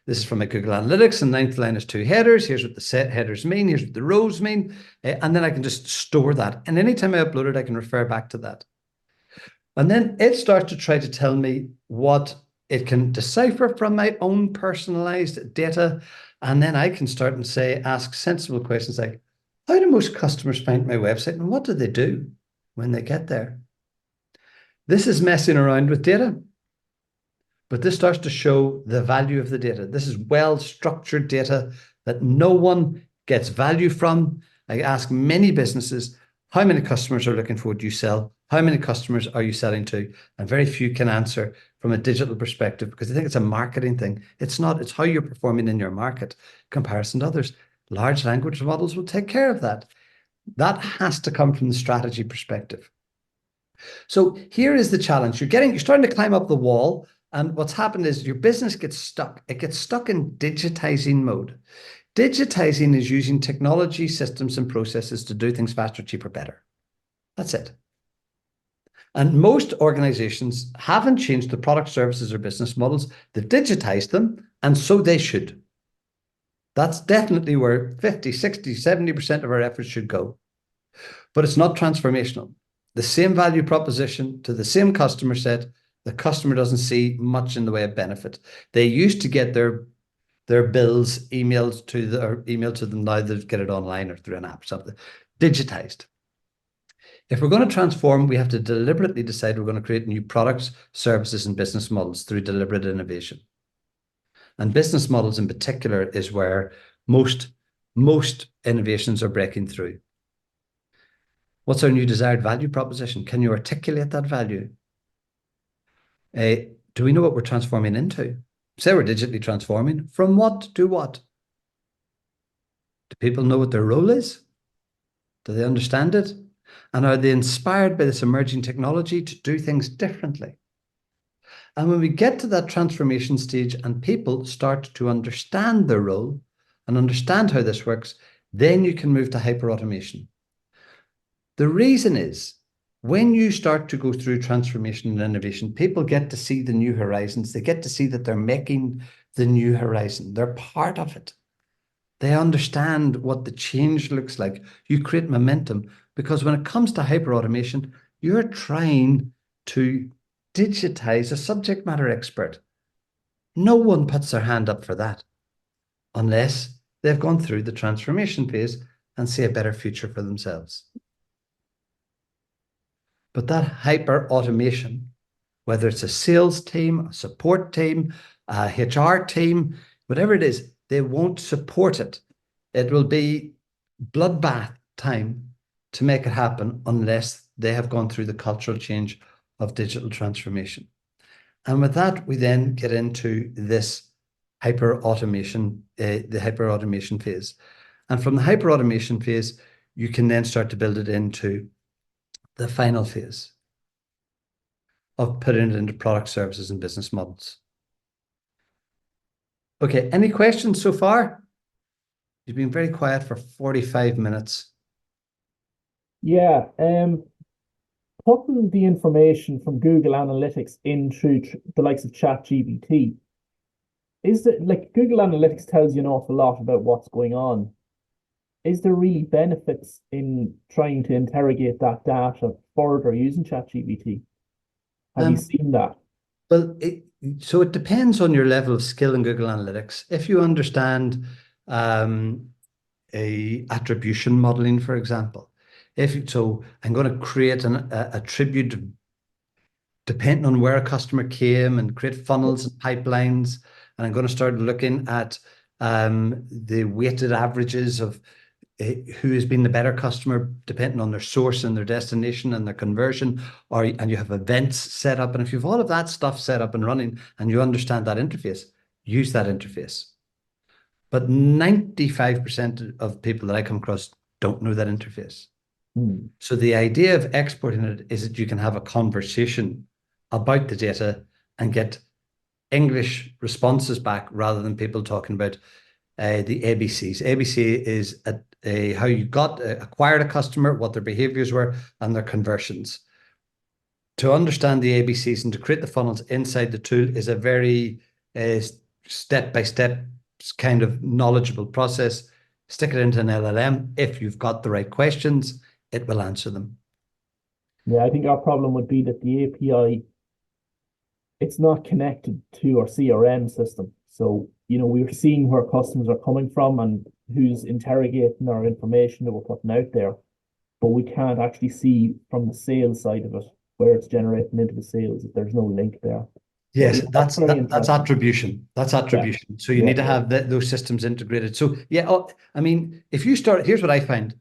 This is from my Google Analytics, and ninth line is 2 headers. Here's what the set headers mean. Here's what the rows mean. And then I can just store that. And anytime I upload it, I can refer back to that. And then it starts to try to tell me what it can decipher from my own personalized data. And then I can start and ask sensible questions like, how do most customers find my website and what do they do when they get there? This is messing around with data, but this starts to show the value of the data. This is well-structured data that no one gets value from. I ask many businesses, how many customers are looking for what you sell? How many customers are you selling to? And very few can answer from a digital perspective because they think it's a marketing thing. It's not. It's how you're performing in your market comparison to others. Large language models will take care of that. That has to come from the strategy perspective. So here is the challenge. You're starting to climb up the wall, and what's happened is your business gets stuck. It gets stuck in digitizing mode. Digitizing is using technology, systems, and processes to do things faster, cheaper, better. That's it. And most organizations haven't changed the product, services, or business models. They've digitized them, and so they should. That's definitely where 50, 60, 70% of our efforts should go. But it's not transformational. The same value proposition to the same customer set, the customer doesn't see much in the way of benefit. They used to get their bills emailed to them. Now they get it online or through an app or something. Digitized. If we're going to transform, we have to deliberately decide we're going to create new products, services, and business models through deliberate innovation. And business models in particular is where most innovations are breaking through. What's our new desired value proposition? Can you articulate that value? Do we know what we're transforming into? Say we're digitally transforming. From what to what? Do people know what their role is? Do they understand it? And are they inspired by this emerging technology to do things differently? And when we get to that transformation stage and people start to understand their role and understand how this works, then you can move to hyper-automation. The reason is when you start to go through transformation and innovation, people get to see the new horizons. They get to see that they're making the new horizon. They're part of it. They understand what the change looks like. You create momentum because when it comes to hyper-automation, you're trying to digitize a subject matter expert. No one puts their hand up for that unless they've gone through the transformation phase and see a better future for themselves. But that hyper-automation, whether it's a sales team, a support team, a HR team, whatever it is, they won't support it. It will be bloodbath time to make it happen unless they have gone through the cultural change of digital transformation. And with that, we then get into this hyper-automation, the hyper-automation phase. And from the hyper-automation phase, you can then start to build it into the final phase of putting it into product, services, and business models. Okay, any questions so far? You've been very quiet for 45 minutes. Yeah, putting the information from Google Analytics into the likes of ChatGPT, is it like Google Analytics tells you an awful lot about what's going on? Is there really benefits in trying to interrogate that data further using ChatGPT? Have you seen that? Well, so it depends on your level of skill in Google Analytics. If you understand a attribution modeling, for example, so I'm going to create an attribute depending on where a customer came and create funnels and pipelines, and I'm going to start looking at the weighted averages of who has been the better customer depending on their source and their destination and their conversion, and you have events set up. And if you have all of that stuff set up and running and you understand that interface, use that interface. But 95% of people that I come across don't know that interface. So the idea of exporting it is that you can have a conversation about the data and get English responses back rather than people talking about the ABCs. ABC is how you acquired a customer, what their behaviors were, and their conversions. To understand the ABCs and to create the funnels inside the tool is a very step-by-step kind of knowledgeable process. Stick it into an LLM. If you've got the right questions, it will answer them. Yeah, I think our problem would be that the API, it's not connected to our CRM system. So, we're seeing where customers are coming from and who's interrogating our information that we're putting out there, but we can't actually see from the sales side of it where it's generating into the sales if there's no link there. Yes, So, that's attribution. That's attribution. Yeah. So you need to have those systems integrated. So if you start, here's what I find,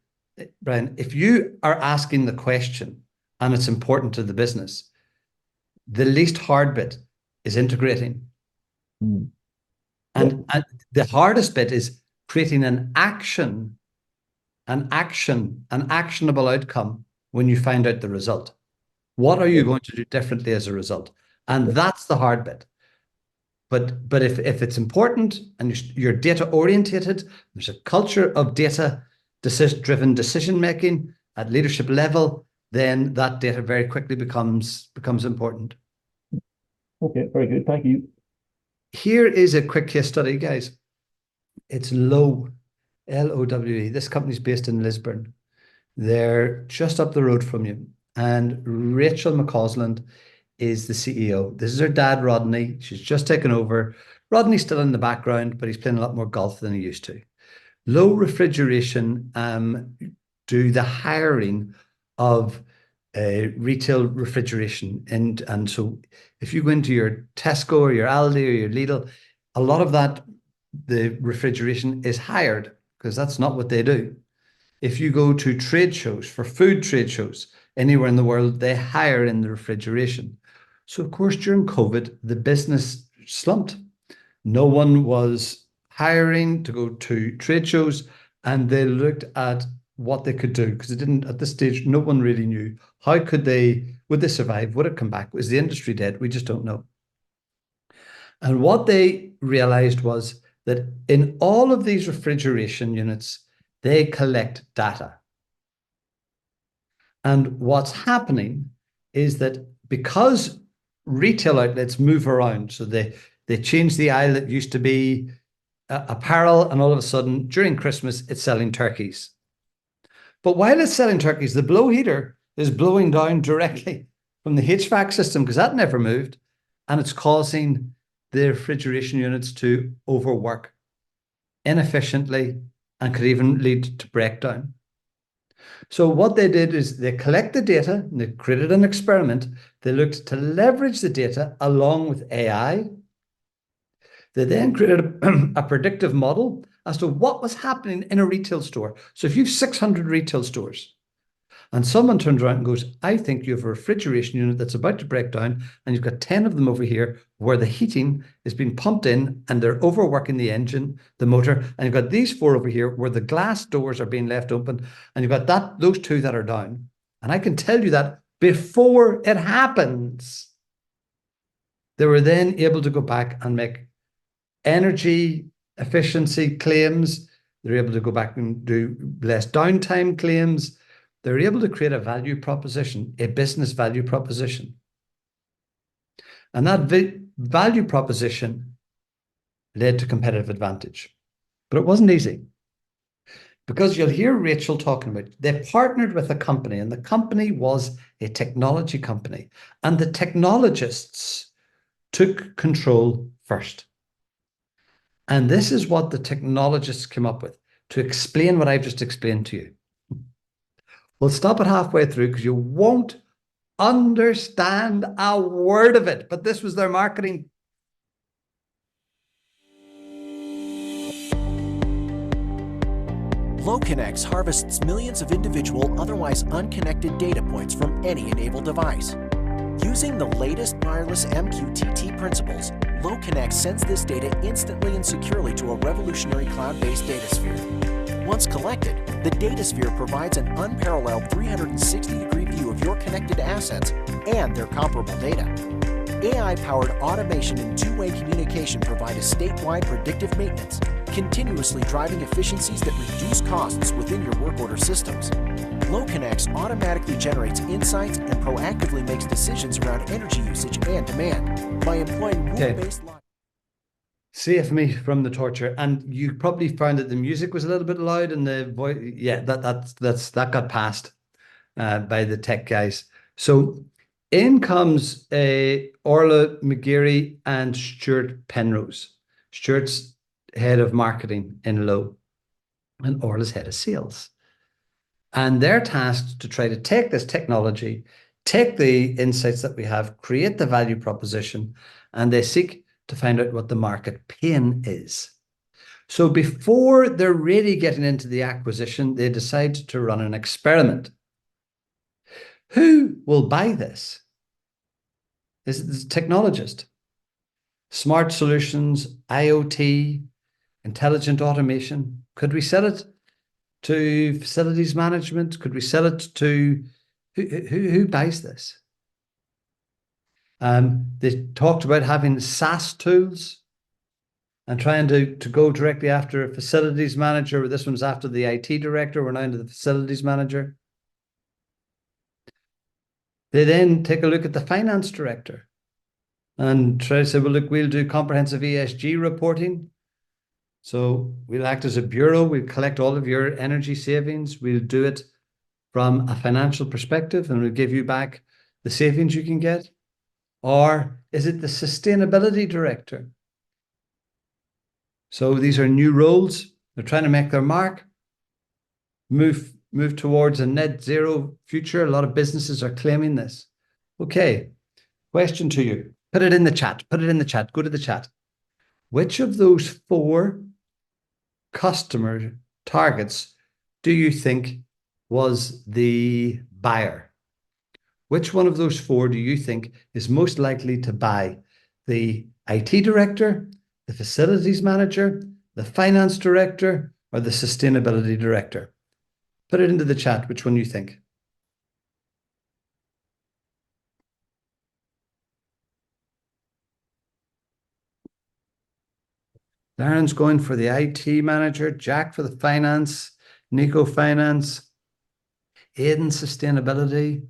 Brian, if you are asking the question, and it's important to the business. The least hard bit is integrating. And the hardest bit is creating an actionable outcome when you find out the result. What are you going to do differently as a result? And that's the hard bit. But if it's important and you're data orientated, there's a culture of data driven decision making at leadership level, then that data very quickly becomes important. Okay, very good. Thank you. Here is a quick case study, guys. It's Lowe, Lowe. This company's based in Lisburn. They're just up the road from you. And Rachel McCausland is the CEO. This is her dad, Rodney. She's just taken over. Rodney's still in the background, but he's playing a lot more golf than he used to. Lowe Refrigeration do the hiring of retail refrigeration. And so if you go into your Tesco or your Aldi or your Lidl, a lot of that, the refrigeration is hired because that's not what they do. If you go to trade shows, for food trade shows, anywhere in the world, they hire in the refrigeration. So, of course, during COVID, the business slumped. No one was hiring to go to trade shows, and they looked at what they could do because it didn't, at this stage, no one really knew how would they survive? Would it come back? Was the industry dead? We just don't know. And what they realized was that in all of these refrigeration units, they collect data. And what's happening is that because retail outlets move around, so they change the aisle that used to be apparel, and all of a sudden during Christmas, it's selling turkeys. But while it's selling turkeys, the blow heater is blowing down directly from the HVAC system because that never moved. And it's causing the refrigeration units to overwork inefficiently and could even lead to breakdown. So what they did is they collected data and they created an experiment. They looked to leverage the data along with AI. They then created a predictive model as to what was happening in a retail store. So if you have 600 retail stores and someone turns around and goes, I think you have a refrigeration unit that's about to break down and you've got 10 of them over here where the heating is being pumped in and they're overworking the engine, the motor, and you've got these 4 over here where the glass doors are being left open and you've got those 2 that are down. And I can tell you that before it happens, they were then able to go back and make energy efficiency claims. They're able to go back and do less downtime claims. They're able to create a value proposition, a business value proposition. And that value proposition led to competitive advantage. But it wasn't easy. Because you'll hear Rachel talking about, they partnered with a company, and the company was a technology company. And the technologists took control first. And this is what the technologists came up with to explain what I've just explained to you. We'll stop it halfway through because you won't understand a word of it, but this was their marketing. LowConnex harvests millions of individual, otherwise unconnected data points from any enabled device. Using the latest wireless MQTT principles, LowConnex sends this data instantly and securely to a revolutionary cloud-based datasphere. Once collected, the datasphere provides an unparalleled 360-degree view of your connected assets and their comparable data. AI-powered automation and two-way communication provide a statewide predictive maintenance, continuously driving efficiencies that reduce costs within your work order systems. LowConnex automatically generates insights and proactively makes decisions around energy usage and demand by employing rule-based logic. Save me from the torture. And you probably found that the music was a little bit loud and the voice. Yeah, that got passed by the tech guys. So in comes Orla McGeary and Stuart Penrose. Stuart's head of marketing in Lowe, and Orla's head of sales. And they're tasked to try to take this technology, take the insights that we have, create the value proposition, and they seek to find out what the market pain is. So before they're really getting into the acquisition, they decide to run an experiment. Who will buy this? Is it the technologist? Smart solutions, IoT, intelligent automation. Could we sell it to facilities management? Could we sell it to who buys this? They talked about having SaaS tools and trying to go directly after a facilities manager. This one's after the IT director. We're now into the facilities manager. They then take a look at the finance director and try to say, well, look, we'll do comprehensive ESG reporting. So we'll act as a bureau. We'll collect all of your energy savings. We'll do it from a financial perspective, and we'll give you back the savings you can get. Or is it the sustainability director? So these are new roles. They're trying to make their mark, move towards a net zero future. A lot of businesses are claiming this. Okay, question to you. Put it in the chat. Put it in the chat. Go to the chat. Which of those 4 customer targets do you think was the buyer? Which one of those 4 do you think is most likely to buy? The IT director, the facilities manager, the finance director, or the sustainability director? Put it into the chat, which one you think. Darren's going for the IT manager, Jack for the finance, Nico finance, Aidan sustainability.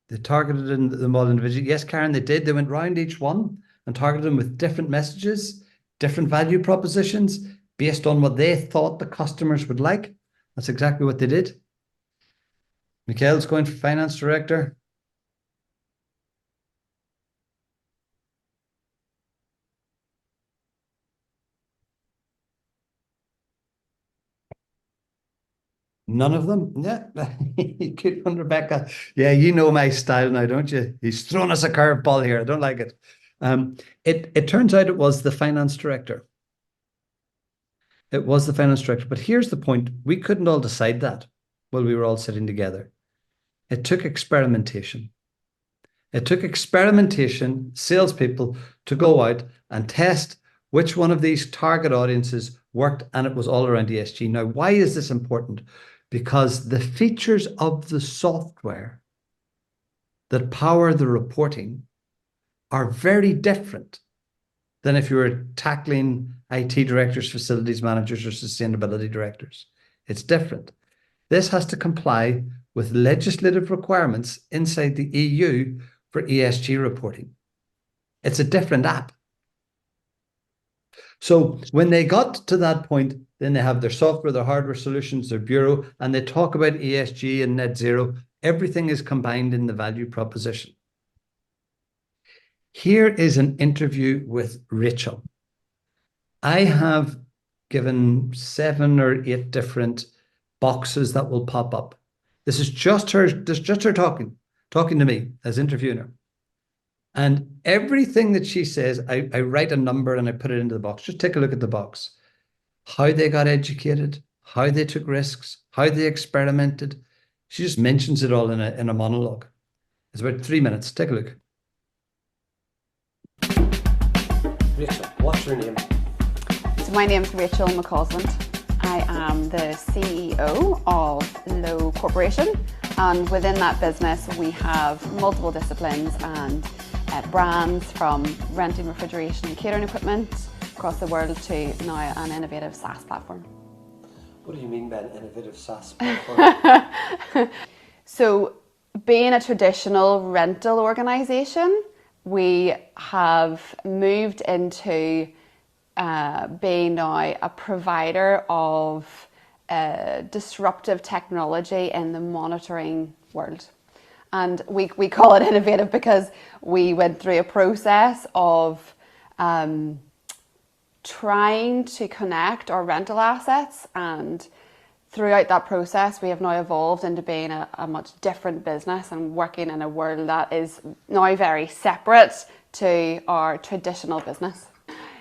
They targeted them all individually. Yes, Karen, they did. They went round each one and targeted them with different messages, different value propositions based on what they thought the customers would like. That's exactly what they did. Mikhail's going for finance director. None of them? Yeah. Good one, Rebecca. Yeah, you know my style now, don't you? He's thrown us a curveball here. I don't like it. It turns out it was the finance director. It was the finance director. But here's the point. We couldn't all decide that while we were all sitting together. It took experimentation. It took experimentation, salespeople, to go out and test which one of these target audiences worked, and it was all around ESG. Now, why is this important? Because the features of the software that power the reporting are very different than if you were tackling IT directors, facilities managers, or sustainability directors. It's different. This has to comply with legislative requirements inside the EU for ESG reporting. It's a different app. So when they got to that point, then they have their software, their hardware solutions, their bureau, and they talk about ESG and net zero. Everything is combined in the value proposition. Here is an interview with Rachel. I have given 7 or 8 different boxes that will pop up. This is just her talking to me as interviewing her. And everything that she says, I write a number and I put it into the box. Just take a look at the box. How they got educated, how they took risks, how they experimented. She just mentions it all in a monologue. It's about 3 minutes. Take a look. Rachel, what's your name? So my name's Rachel McCausland. I am the CEO of Low Corporation, and within that business we have multiple disciplines and brands, from renting refrigeration and catering equipment across the world to now an innovative SaaS platform. What do you mean by an innovative SaaS platform? So being a traditional rental organisation, we have moved into being now a provider of disruptive technology in the monitoring world. And we call it innovative because we went through a process of trying to connect our rental assets, and throughout that process we have now evolved into being a much different business and working in a world that is now very separate to our traditional business.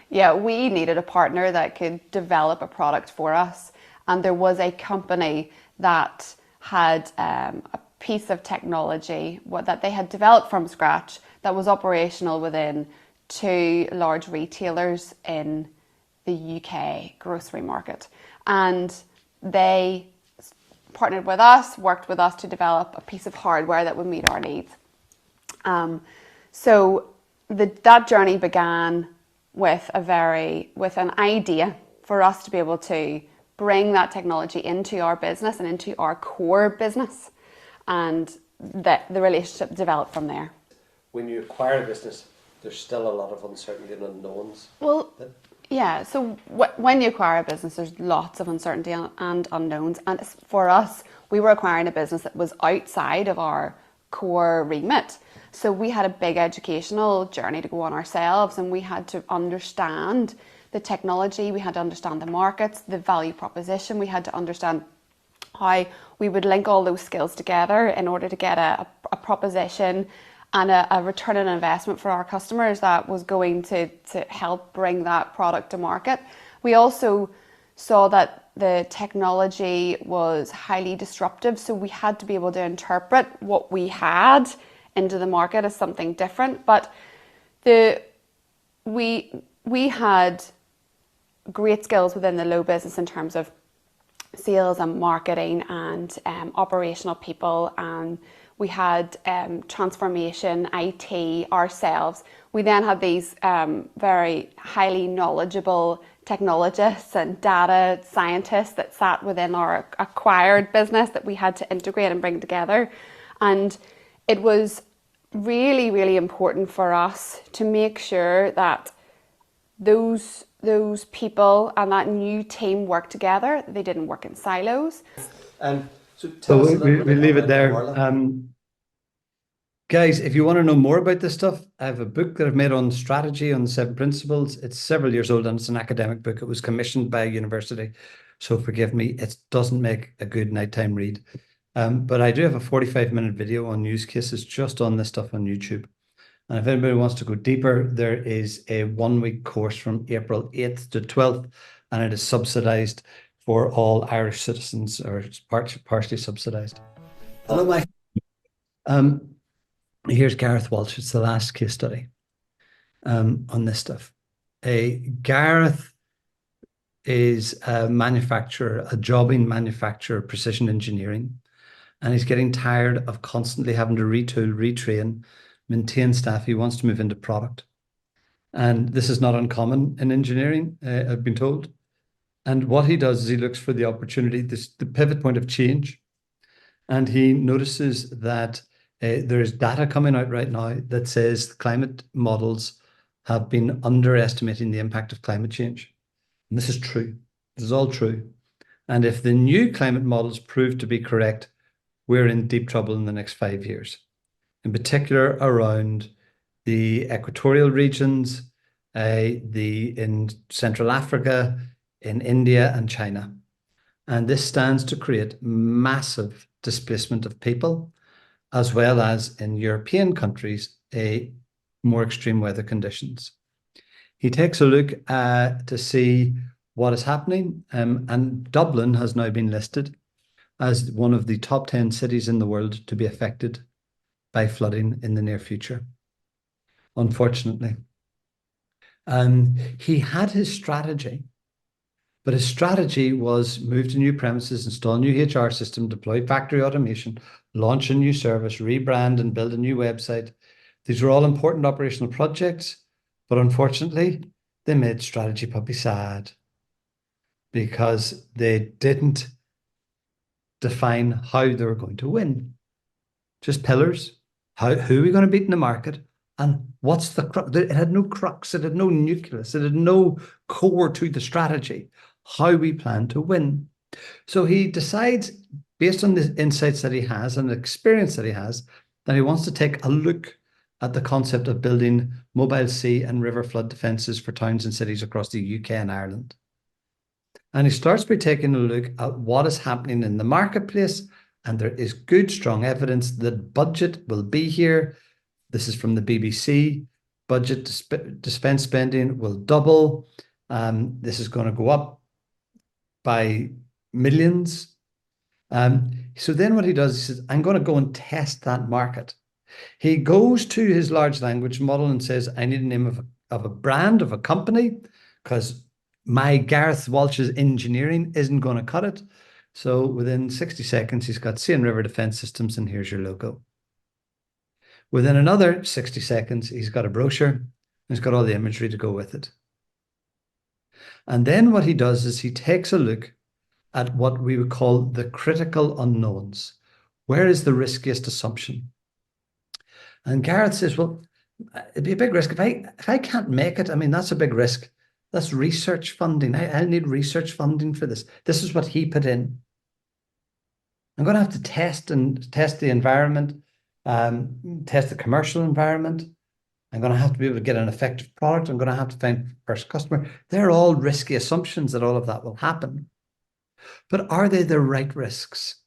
Yeah, we needed a partner that could develop a product for us, and there was a company that had a piece of technology that they had developed from scratch that was operational within 2 large retailers in the UK grocery market. And they partnered with us, worked with us to develop a piece of hardware that would meet our needs. So that journey began with an idea for us to be able to bring that technology into our business and into our core business, and that the relationship developed from there. When you acquire a business, there's still a lot of uncertainty and unknowns. Well, yeah, so when you acquire a business, there's lots of uncertainty and unknowns. And for us, we were acquiring a business that was outside of our core remit. So we had a big educational journey to go on ourselves, and we had to understand the technology, we had to understand the markets, the value proposition, we had to understand how we would link all those skills together in order to get a proposition and a return on investment for our customers that was going to help bring that product to market. We also saw that the technology was highly disruptive, so we had to be able to interpret what we had into the market as something different. But we had great skills within the Lowe business in terms of sales and marketing and operational people, and we had transformation, IT ourselves. We then had these very highly knowledgeable technologists and data scientists that sat within our acquired business that we had to integrate and bring together. And it was really, really important for us to make sure that those people and that new team worked together. They didn't work in silos. So we leave it there. Guys, if you want to know more about this stuff, I have a book that I've made on strategy, on the 7 principles. It's several years old and it's an academic book. It was commissioned by a university. So forgive me, it doesn't make a good nighttime read. But I do have a 45-minute video on use cases just on this stuff on YouTube. And if anybody wants to go deeper, there is a 1-week course from April 8th to 12th, and it is subsidized for all Irish citizens, or it's partially subsidized. Hello, Mike. Here's Gareth Walsh. It's the last case study on this stuff. Gareth is a manufacturer, a jobbing manufacturer of precision engineering, and he's getting tired of constantly having to retool, retrain, maintain staff. He wants to move into product. And this is not uncommon in engineering, I've been told. And what he does is he looks for the opportunity, the pivot point of change. And he notices that there's data coming out right now that says climate models have been underestimating the impact of climate change. And this is true. This is all true. And if the new climate models prove to be correct, we're in deep trouble in the next 5 years. In particular, around the equatorial regions, in Central Africa, in India and China. And this stands to create massive displacement of people, as well as in European countries, more extreme weather conditions. He takes a look to see what is happening, and Dublin has now been listed as one of the top 10 cities in the world to be affected by flooding in the near future, unfortunately. He had his strategy, but his strategy was move to new premises, install a new HR system, deploy factory automation, launch a new service, rebrand and build a new website. These were all important operational projects, but unfortunately, they made strategy puppy sad because they didn't define how they were going to win. Just pillars. Who are we going to beat in the market? And what's the crux? It had no crux. It had no nucleus. It had no core to the strategy. How we plan to win. So he decides, based on the insights that he has and the experience that he has, that he wants to take a look at the concept of building mobile sea and river flood defences for towns and cities across the UK and Ireland. And he starts by taking a look at what is happening in the marketplace, and there is good, strong evidence that budget will be here. This is from the BBC. Budget defence spending will double. This is going to go up by millions. So then what he does, he says, I'm going to go and test that market. He goes to his large language model and says, I need a name of a brand, of a company, because my Gareth Walsh's engineering isn't going to cut it. So within 60 seconds, he's got Sea and River Defence Systems, and here's your logo. Within another 60 seconds, he's got a brochure, and he's got all the imagery to go with it. And then what he does is he takes a look at what we would call the critical unknowns. Where is the riskiest assumption? And Gareth says, well, it'd be a big risk. If I can't make it, I mean, that's a big risk. That's research funding. I need research funding for this. This is what he put in. I'm going to have to test the environment, test the commercial environment. I'm going to have to be able to get an effective product. I'm going to have to find first customer. They're all risky assumptions that all of that will happen. But are they the right risks?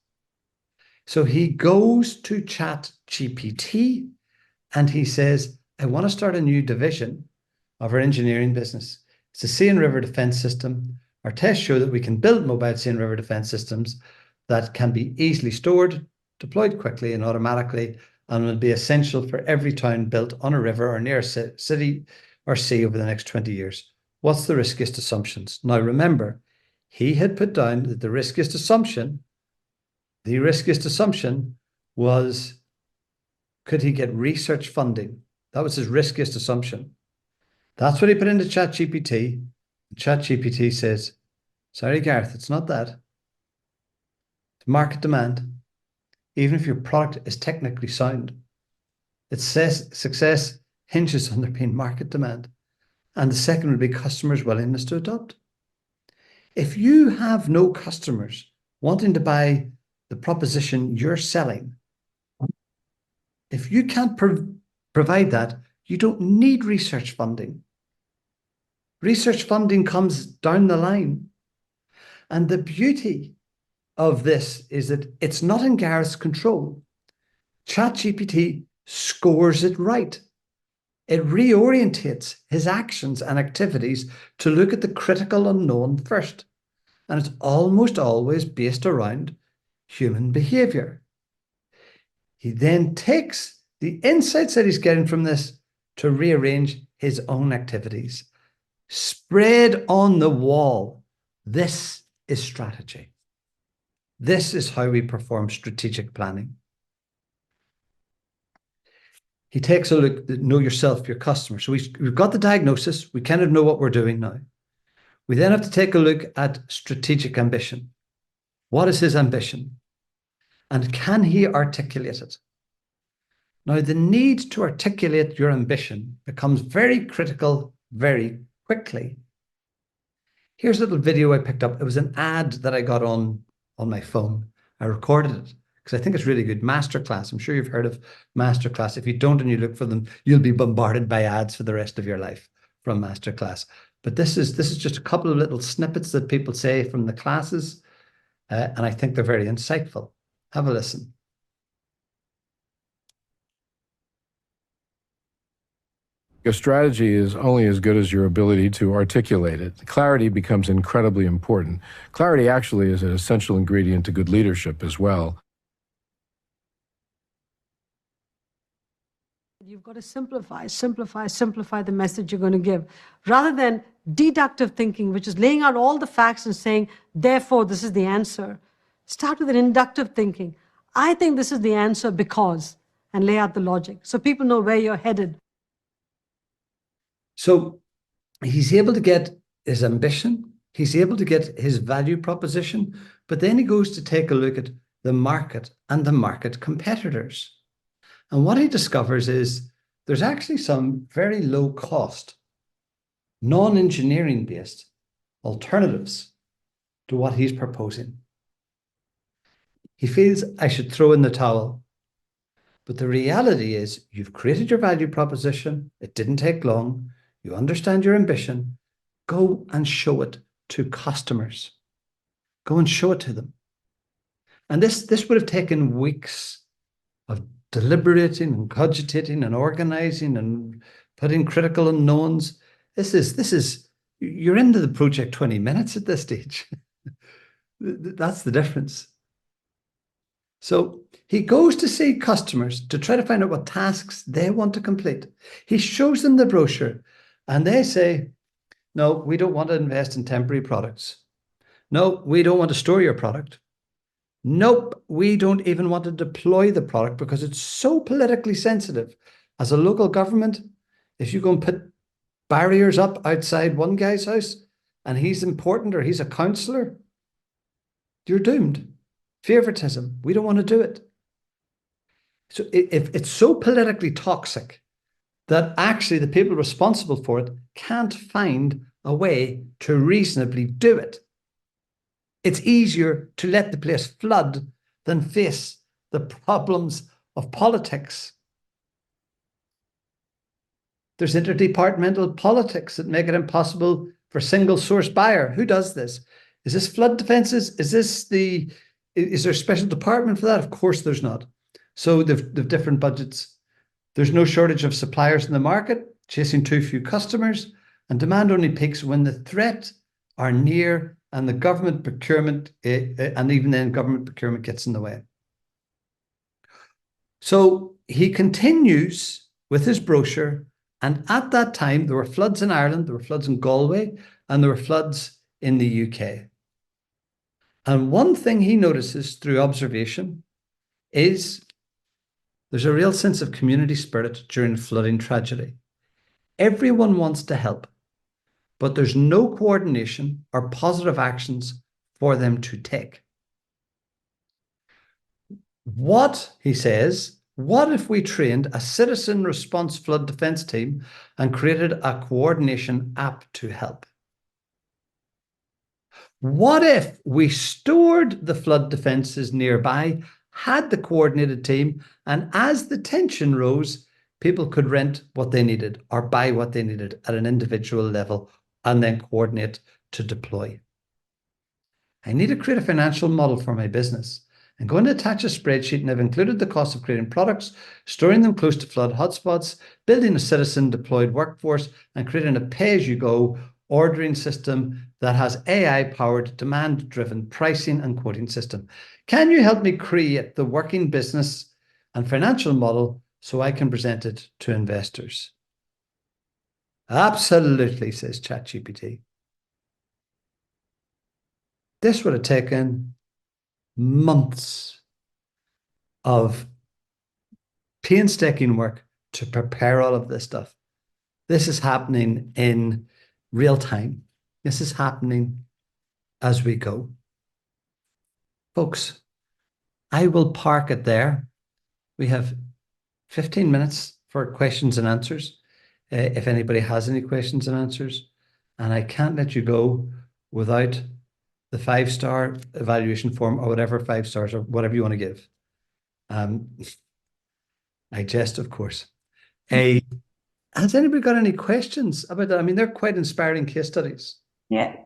So he goes to ChatGPT and he says, I want to start a new division of our engineering business. It's a Sea and River Defence System. Our tests show that we can build mobile Sea and River Defence Systems that can be easily stored, deployed quickly and automatically, and will be essential for every town built on a river or near a city or sea over the next 20 years. What's the riskiest assumptions? Now, remember, he had put down that the riskiest assumption was, could he get research funding? That was his riskiest assumption. That's what he put into ChatGPT. ChatGPT says, sorry, Gareth, it's not that. It's market demand. Even if your product is technically sound, its success hinges on there being market demand. And the second would be customers' willingness to adopt. If you have no customers wanting to buy the proposition you're selling, if you can't provide that, you don't need research funding. Research funding comes down the line. And the beauty of this is that it's not in Gareth's control. ChatGPT scores it right. It reorientates his actions and activities to look at the critical unknown first. And it's almost always based around human behavior. He then takes the insights that he's getting from this to rearrange his own activities. Spread on the wall. This is strategy. This is how we perform strategic planning. He takes a look at know yourself, your customer. So we've got the diagnosis. We kind of know what we're doing now. We then have to take a look at strategic ambition. What is his ambition? And can he articulate it? Now, the need to articulate your ambition becomes very critical very quickly. Here's a little video I picked up. It was an ad that I got on my phone. I recorded it because I think it's really good. Masterclass. I'm sure you've heard of Masterclass. If you don't and you look for them, you'll be bombarded by ads for the rest of your life from Masterclass. But this is just a couple of little snippets that people say from the classes, and I think they're very insightful. Have a listen. A strategy is only as good as your ability to articulate it. Clarity becomes incredibly important. Clarity actually is an essential ingredient to good leadership as well. You've got to simplify the message you're going to give. Rather than deductive thinking, which is laying out all the facts and saying, therefore, this is the answer. Start with an inductive thinking. I think this is the answer because, and lay out the logic so people know where you're headed. So he's able to get his ambition, he's able to get his value proposition, but then he goes to take a look at the market and the market competitors. And what he discovers is there's actually some very low cost, non-engineering based alternatives to what he's proposing. He feels I should throw in the towel. But the reality is you've created your value proposition. It didn't take long. You understand your ambition. Go and show it to customers. Go and show it to them. And this would have taken weeks of deliberating and cogitating and organizing and putting critical unknowns. You're into the project 20 minutes at this stage. That's the difference. So he goes to see customers to try to find out what tasks they want to complete. He shows them the brochure and they say, no, we don't want to invest in temporary products. No, we don't want to store your product. Nope, we don't even want to deploy the product because it's so politically sensitive. As a local government, if you go and put barriers up outside one guy's house and he's important or he's a councillor, you're doomed. Favoritism, we don't want to do it. So if it's so politically toxic that actually the people responsible for it can't find a way to reasonably do it. It's easier to let the place flood than face the problems of politics. There's interdepartmental politics that make it impossible for single source buyer. Who does this? Is this flood defences? Is there a special department for that? Of course there's not. So they've different budgets. There's no shortage of suppliers in the market, chasing too few customers, and demand only peaks when the threat are near and the government procurement, and even then government procurement gets in the way. So he continues with his brochure, and at that time there were floods in Ireland, there were floods in Galway, and there were floods in the UK. And one thing he notices through observation is there's a real sense of community spirit during flooding tragedy. Everyone wants to help, but there's no coordination or positive actions for them to take. What, he says, what if we trained a citizen response flood defense team and created a coordination app to help? What if we stored the flood defenses nearby, had the coordinated team, and as the tension rose, people could rent what they needed or buy what they needed at an individual level and then coordinate to deploy? I need to create a financial model for my business. I'm going to attach a spreadsheet, and I've included the cost of creating products, storing them close to flood hotspots, building a citizen deployed workforce, and creating a pay-as-you-go ordering system that has AI-powered, demand-driven pricing and quoting system. Can you help me create the working business and financial model so I can present it to investors? Absolutely, says ChatGPT. This would have taken months of painstaking work to prepare all of this stuff. This is happening in real time. This is happening as we go. Folks, I will park it there. We have 15 minutes for questions and answers. If anybody has any questions and answers, and I can't let you go without the 5-star evaluation form or whatever 5 stars or whatever you want to give. I jest, of course. Has anybody got any questions about that? I mean, they're quite inspiring case studies. Yeah.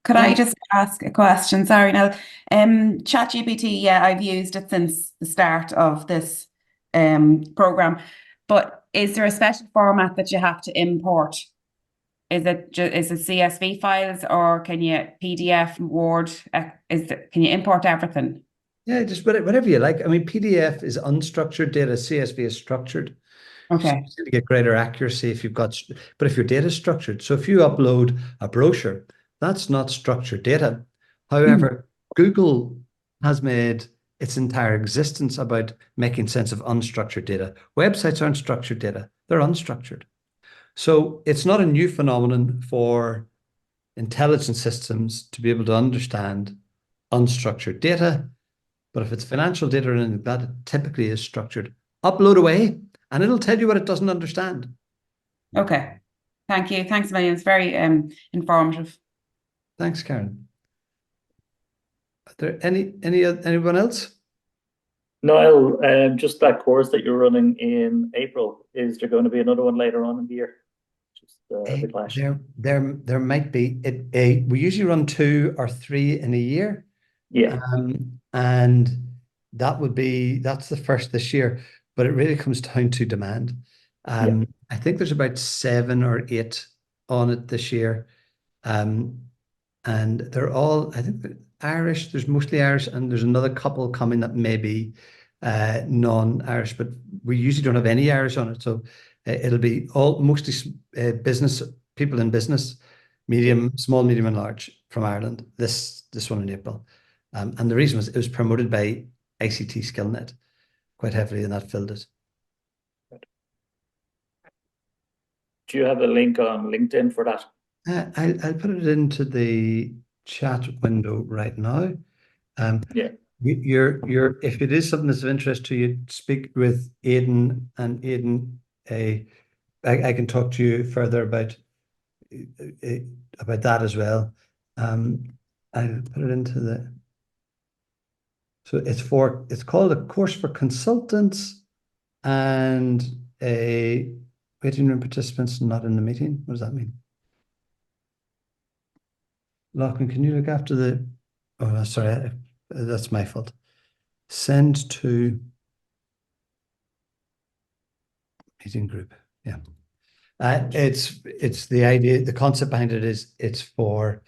Could I just ask a question? Sorry, now, ChatGPT, yeah, I've used it since the start of this program, but is there a special format that you have to import? Is it CSV files, or can you PDF, Word? Can you import everything? Yeah, just whatever you like. I mean, PDF is unstructured data. CSV is structured. Okay. So you get greater accuracy if you've got, but if your data is structured. So if you upload a brochure, that's not structured data. However, Google has made its entire existence about making sense of unstructured data. Websites aren't structured data. They're unstructured. So it's not a new phenomenon for intelligence systems to be able to understand unstructured data. But if it's financial data or anything like that, it typically is structured. Upload away, and it'll tell you what it doesn't understand. Okay. Thank you. Thanks a million. It's very informative. Thanks, Karen. Are there anyone else? Niall, just that course that you're running in April, is there going to be another one later on in the year? Just the clash. There might be. We usually run 2 or 3 in a year. Yeah. And that's the first this year, but it really comes down to demand. I think there's about 7 or 8 on it this year. And they're all, I think Irish. There's mostly Irish, and there's another couple coming that may be non-Irish, but we usually don't have any Irish on it. So it'll be all mostly business people in business, medium, small, medium, and large from Ireland. This one in April, and the reason was it was promoted by ICT Skillnet quite heavily, and that filled it. Do you have a link on LinkedIn for that? I'll put it into the chat window right now. Yeah. You're if it is something that's of interest to you, speak with Aidan, and Aidan, I can talk to you further about that as well. I'll put it into the. So it's called a course for consultants and a waiting room participants not in the meeting. What does that mean? Lachlan, can you look after the? Oh, sorry, that's my fault. Send to meeting group. Yeah, it's the idea. The concept behind it is it's for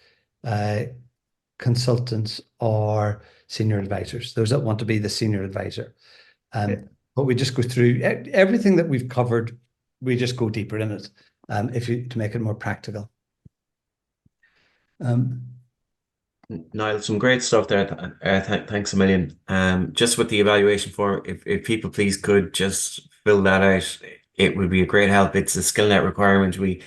consultants or senior advisors. Those that want to be the senior advisor. But we just go through everything that we've covered. We just go deeper in it, to make it more practical. Niall, some great stuff there. Thanks a million. Just with the evaluation form, if people please could just fill that out, it would be a great help. It's a Skillnet requirement. We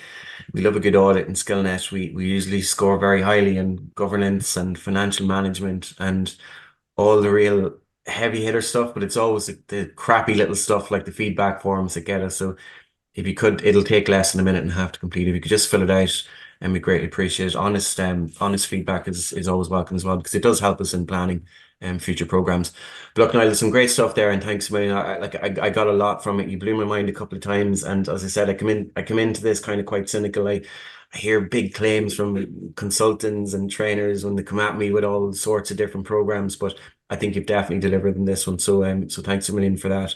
love a good audit in Skillnet. We usually score very highly in governance and financial management and all the real heavy hitter stuff, but it's always the crappy little stuff like the feedback forms that get us. So if you could, it'll take less than a minute and a half to complete. If you could just fill it out, and we greatly appreciate it. Honest feedback is always welcome as well, because it does help us in planning future programs. But look, Niall, there's some great stuff there, and thanks a million. I got a lot from it. You blew my mind a couple of times, and as I said, I come into this kind of quite cynical. I hear big claims from consultants and trainers when they come at me with all sorts of different programs, but I think you've definitely delivered in this one. So thanks a million for that.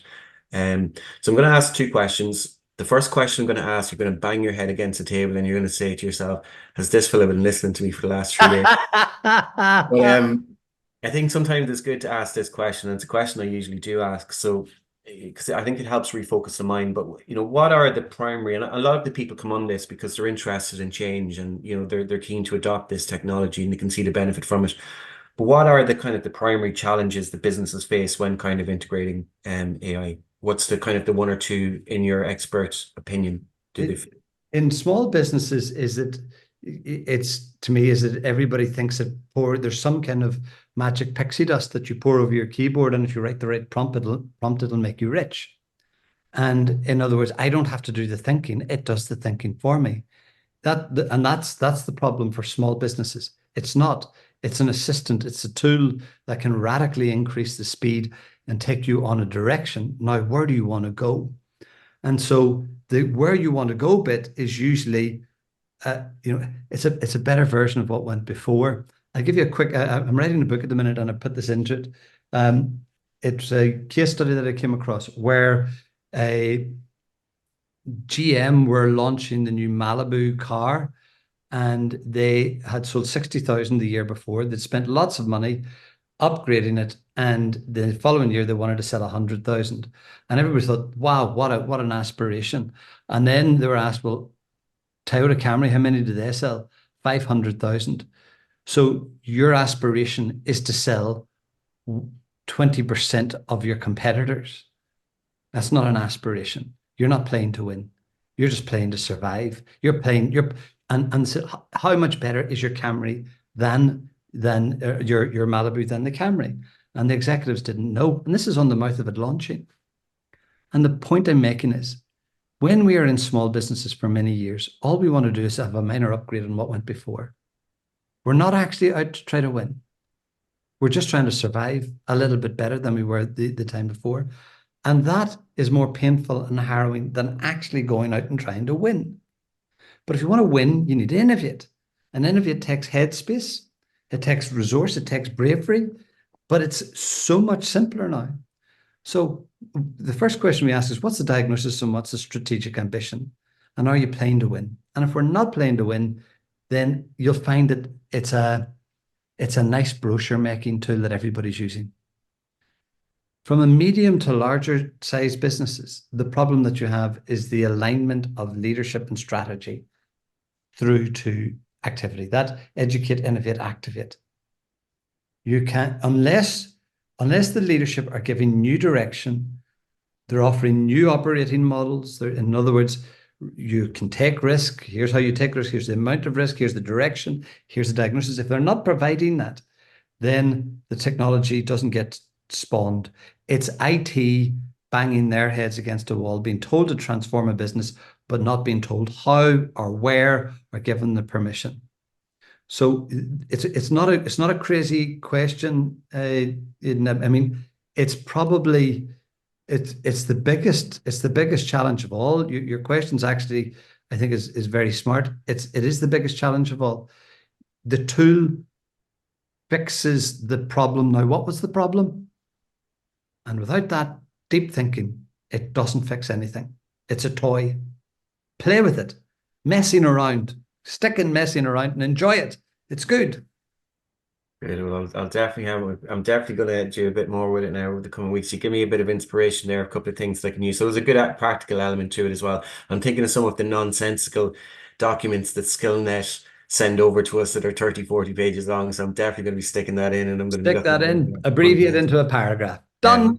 So I'm going to ask two questions. The first question I'm going to ask, you're going to bang your head against the table and you're going to say to yourself, has this fella been listening to me for the last 3 years? But I think sometimes it's good to ask this question, and it's a question I usually do ask. So, because I think it helps refocus the mind. But what are the primary? And a lot of the people come on this because they're interested in change, and they're keen to adopt this technology and they can see the benefit from it. But what are the primary challenges that businesses face when kind of integrating AI? What's the kind of the one or two in your expert opinion? In small businesses, to me, everybody thinks that there's some kind of magic pixie dust that you pour over your keyboard, and if you write the right prompt, it'll make you rich. And in other words, I don't have to do the thinking; it does the thinking for me. That's the problem for small businesses. It's not. It's an assistant. It's a tool that can radically increase the speed and take you on a direction. Now, where do you want to go? And so the where you want to go bit is usually, it's a better version of what went before. I'll give you a quick. I'm writing a book at the minute, and I put this into it. It's a case study that I came across where a GM were launching the new Malibu car, and they had sold 60,000 the year before. They'd spent lots of money upgrading it, and the following year they wanted to sell 100,000, and everybody thought, wow, what an aspiration. And then they were asked, well, Toyota Camry, how many do they sell? 500,000. So your aspiration is to sell 20% of your competitors. That's not an aspiration. You're not playing to win. You're just playing to survive. And so how much better is your Camry than your Malibu than the Camry? And the executives didn't know. And this is on the mouth of it launching. And the point I'm making is, when we are in small businesses for many years, all we want to do is have a minor upgrade on what went before. We're not actually out to try to win. We're just trying to survive a little bit better than we were the time before. And that is more painful and harrowing than actually going out and trying to win. But if you want to win, you need to innovate. And innovate takes headspace, it takes resource, it takes bravery, but it's so much simpler now. So the first question we ask is, what's the diagnosis and what's the strategic ambition? And are you playing to win? And if we're not playing to win, then you'll find that it's a It's a nice brochure making tool that everybody's using. From a medium to larger size businesses, the problem that you have is the alignment of leadership and strategy through to activity. That educate, innovate, activate. You can't, unless the leadership are giving new direction, they're offering new operating models. In other words, you can take risk. Here's how you take risk. Here's the amount of risk. Here's the direction. Here's the diagnosis. If they're not providing that, then the technology doesn't get spawned. It's IT banging their heads against a wall, being told to transform a business, but not being told how or where or given the permission. So it's not a crazy question. I mean, it's probably it's the biggest challenge of all. Your question's actually, I think, is very smart. It is the biggest challenge of all. The tool fixes the problem. Now, what was the problem? And without that deep thinking, it doesn't fix anything. It's a toy. Play with it, messing around, messing around, and enjoy it. It's good. Great. Well, I'm definitely going to do a bit more with it now over the coming weeks. You give me a bit of inspiration there, a couple of things that I can use. So there's a good practical element to it as well. I'm thinking of some of the nonsensical documents that Skillnet send over to us that are 30, 40 pages long. So I'm definitely going to be sticking that in, and I'm going to stick that in, abbreviate into a paragraph. Done.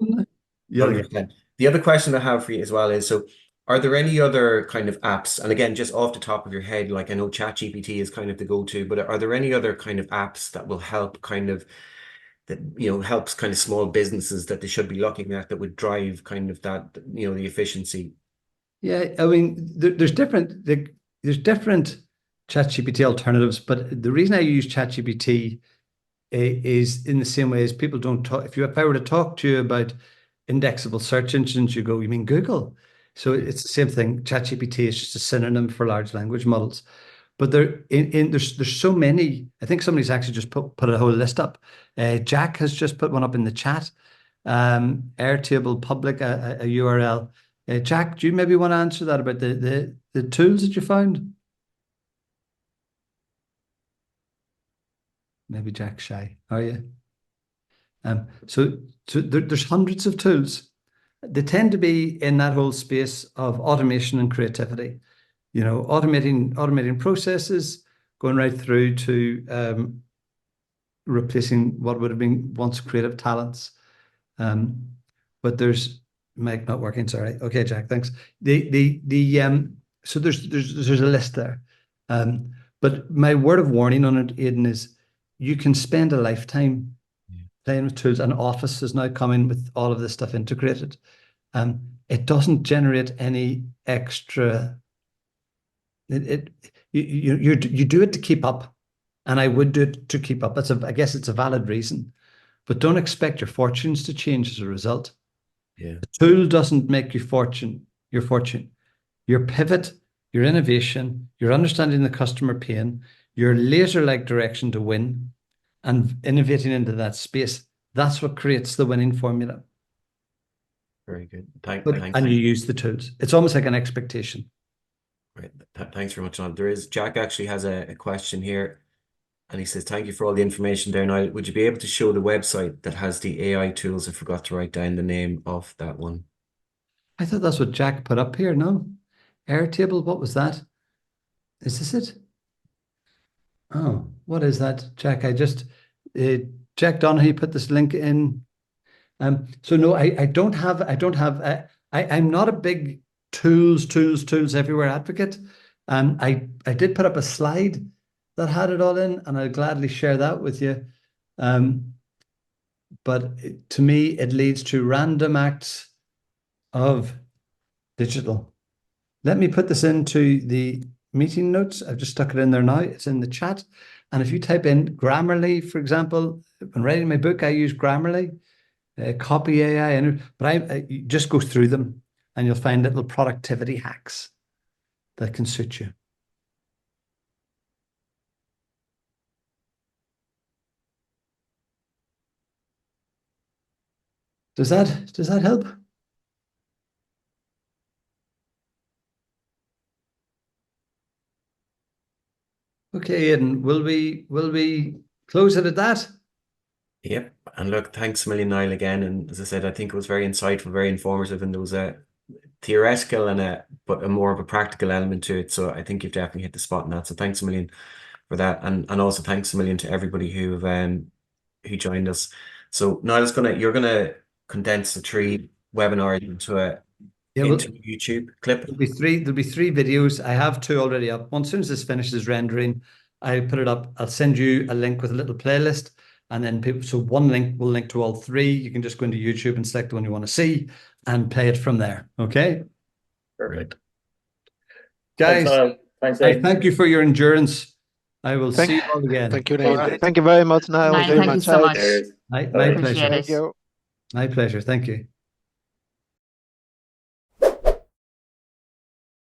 100%. The other question I have for you as well is, so are there any other kind of apps? And again, just off the top of your head, like I know ChatGPT is kind of the go-to, but are there any other kind of apps that will help helps kind of small businesses that they should be looking at that would drive kind of that, the efficiency? Yeah, I mean, there's different ChatGPT alternatives, but the reason I use ChatGPT is in the same way as people don't talk. If I were to talk to you about indexable search engines, you go, you mean Google? So it's the same thing. ChatGPT is just a synonym for large language models. But there's so many. I think somebody's actually just put a whole list up. Jack has just put one up in the chat. Airtable public a URL. Jack, do you maybe want to answer that about the tools that you found? Maybe Jack's shy. Are you? So there's hundreds of tools. They tend to be in that whole space of automation and creativity. Automating processes, going right through to replacing what would have been once creative talents. But there's mic not working. Sorry. Okay, Jack. Thanks. So there's a list there. But my word of warning on it, Aidan, is you can spend a lifetime playing with tools, and Office is now coming with all of this stuff integrated. It doesn't generate any extra. You do it to keep up, and I would do it to keep up. I guess it's a valid reason, but don't expect your fortunes to change as a result. Yeah. The tool doesn't make your fortune. Your pivot, your innovation, your understanding the customer pain, your laser-like direction to win, and innovating into that space. That's what creates the winning formula. Very good. Thanks. And you use the tools. It's almost like an expectation. Great. Thanks very much, Niall. Jack actually has a question here, and he says, thank you for all the information there, Niall. Would you be able to show the website that has the AI tools? I forgot to write down the name of that one. I thought that's what Jack put up here. No? Airtable, what was that? Is this it? Oh, what is that, Jack? Jack Donahue put this link in. So no, I don't have. I'm not a big tools everywhere advocate. I did put up a slide that had it all in, and I'd gladly share that with you. But to me, it leads to random acts of digital. Let me put this into the meeting notes. I've just stuck it in there now. It's in the chat. And if you type in Grammarly, for example, when writing my book, I use Grammarly, Copy AI, but I just go through them, and you'll find little productivity hacks that can suit you. Does that help? Okay, Aidan, will we close it at that. Yep. And look, thanks a million, Niall, again. And as I said, I think it was very insightful, very informative, and there was a theoretical and but a more of a practical element to it. So I think you've definitely hit the spot on that. So thanks a million for that. And also thanks a million to everybody who joined us. So Niall's you're gonna condense the 3 webinars into a YouTube clip. There'll be 3 videos. I have 2 already up. As soon as this finishes rendering, I put it up. I'll send you a link with a little playlist, and then so one link will link to all 3. You can just go into YouTube and select the one you want to see and play it from there. Okay. Perfect. Guys, Thanks, I thank you for your endurance. I will see you all again. Thank you, Niall. Thank you very much, Niall. Niall, thank you so much. My Appreciate pleasure. it. My pleasure. Thank you.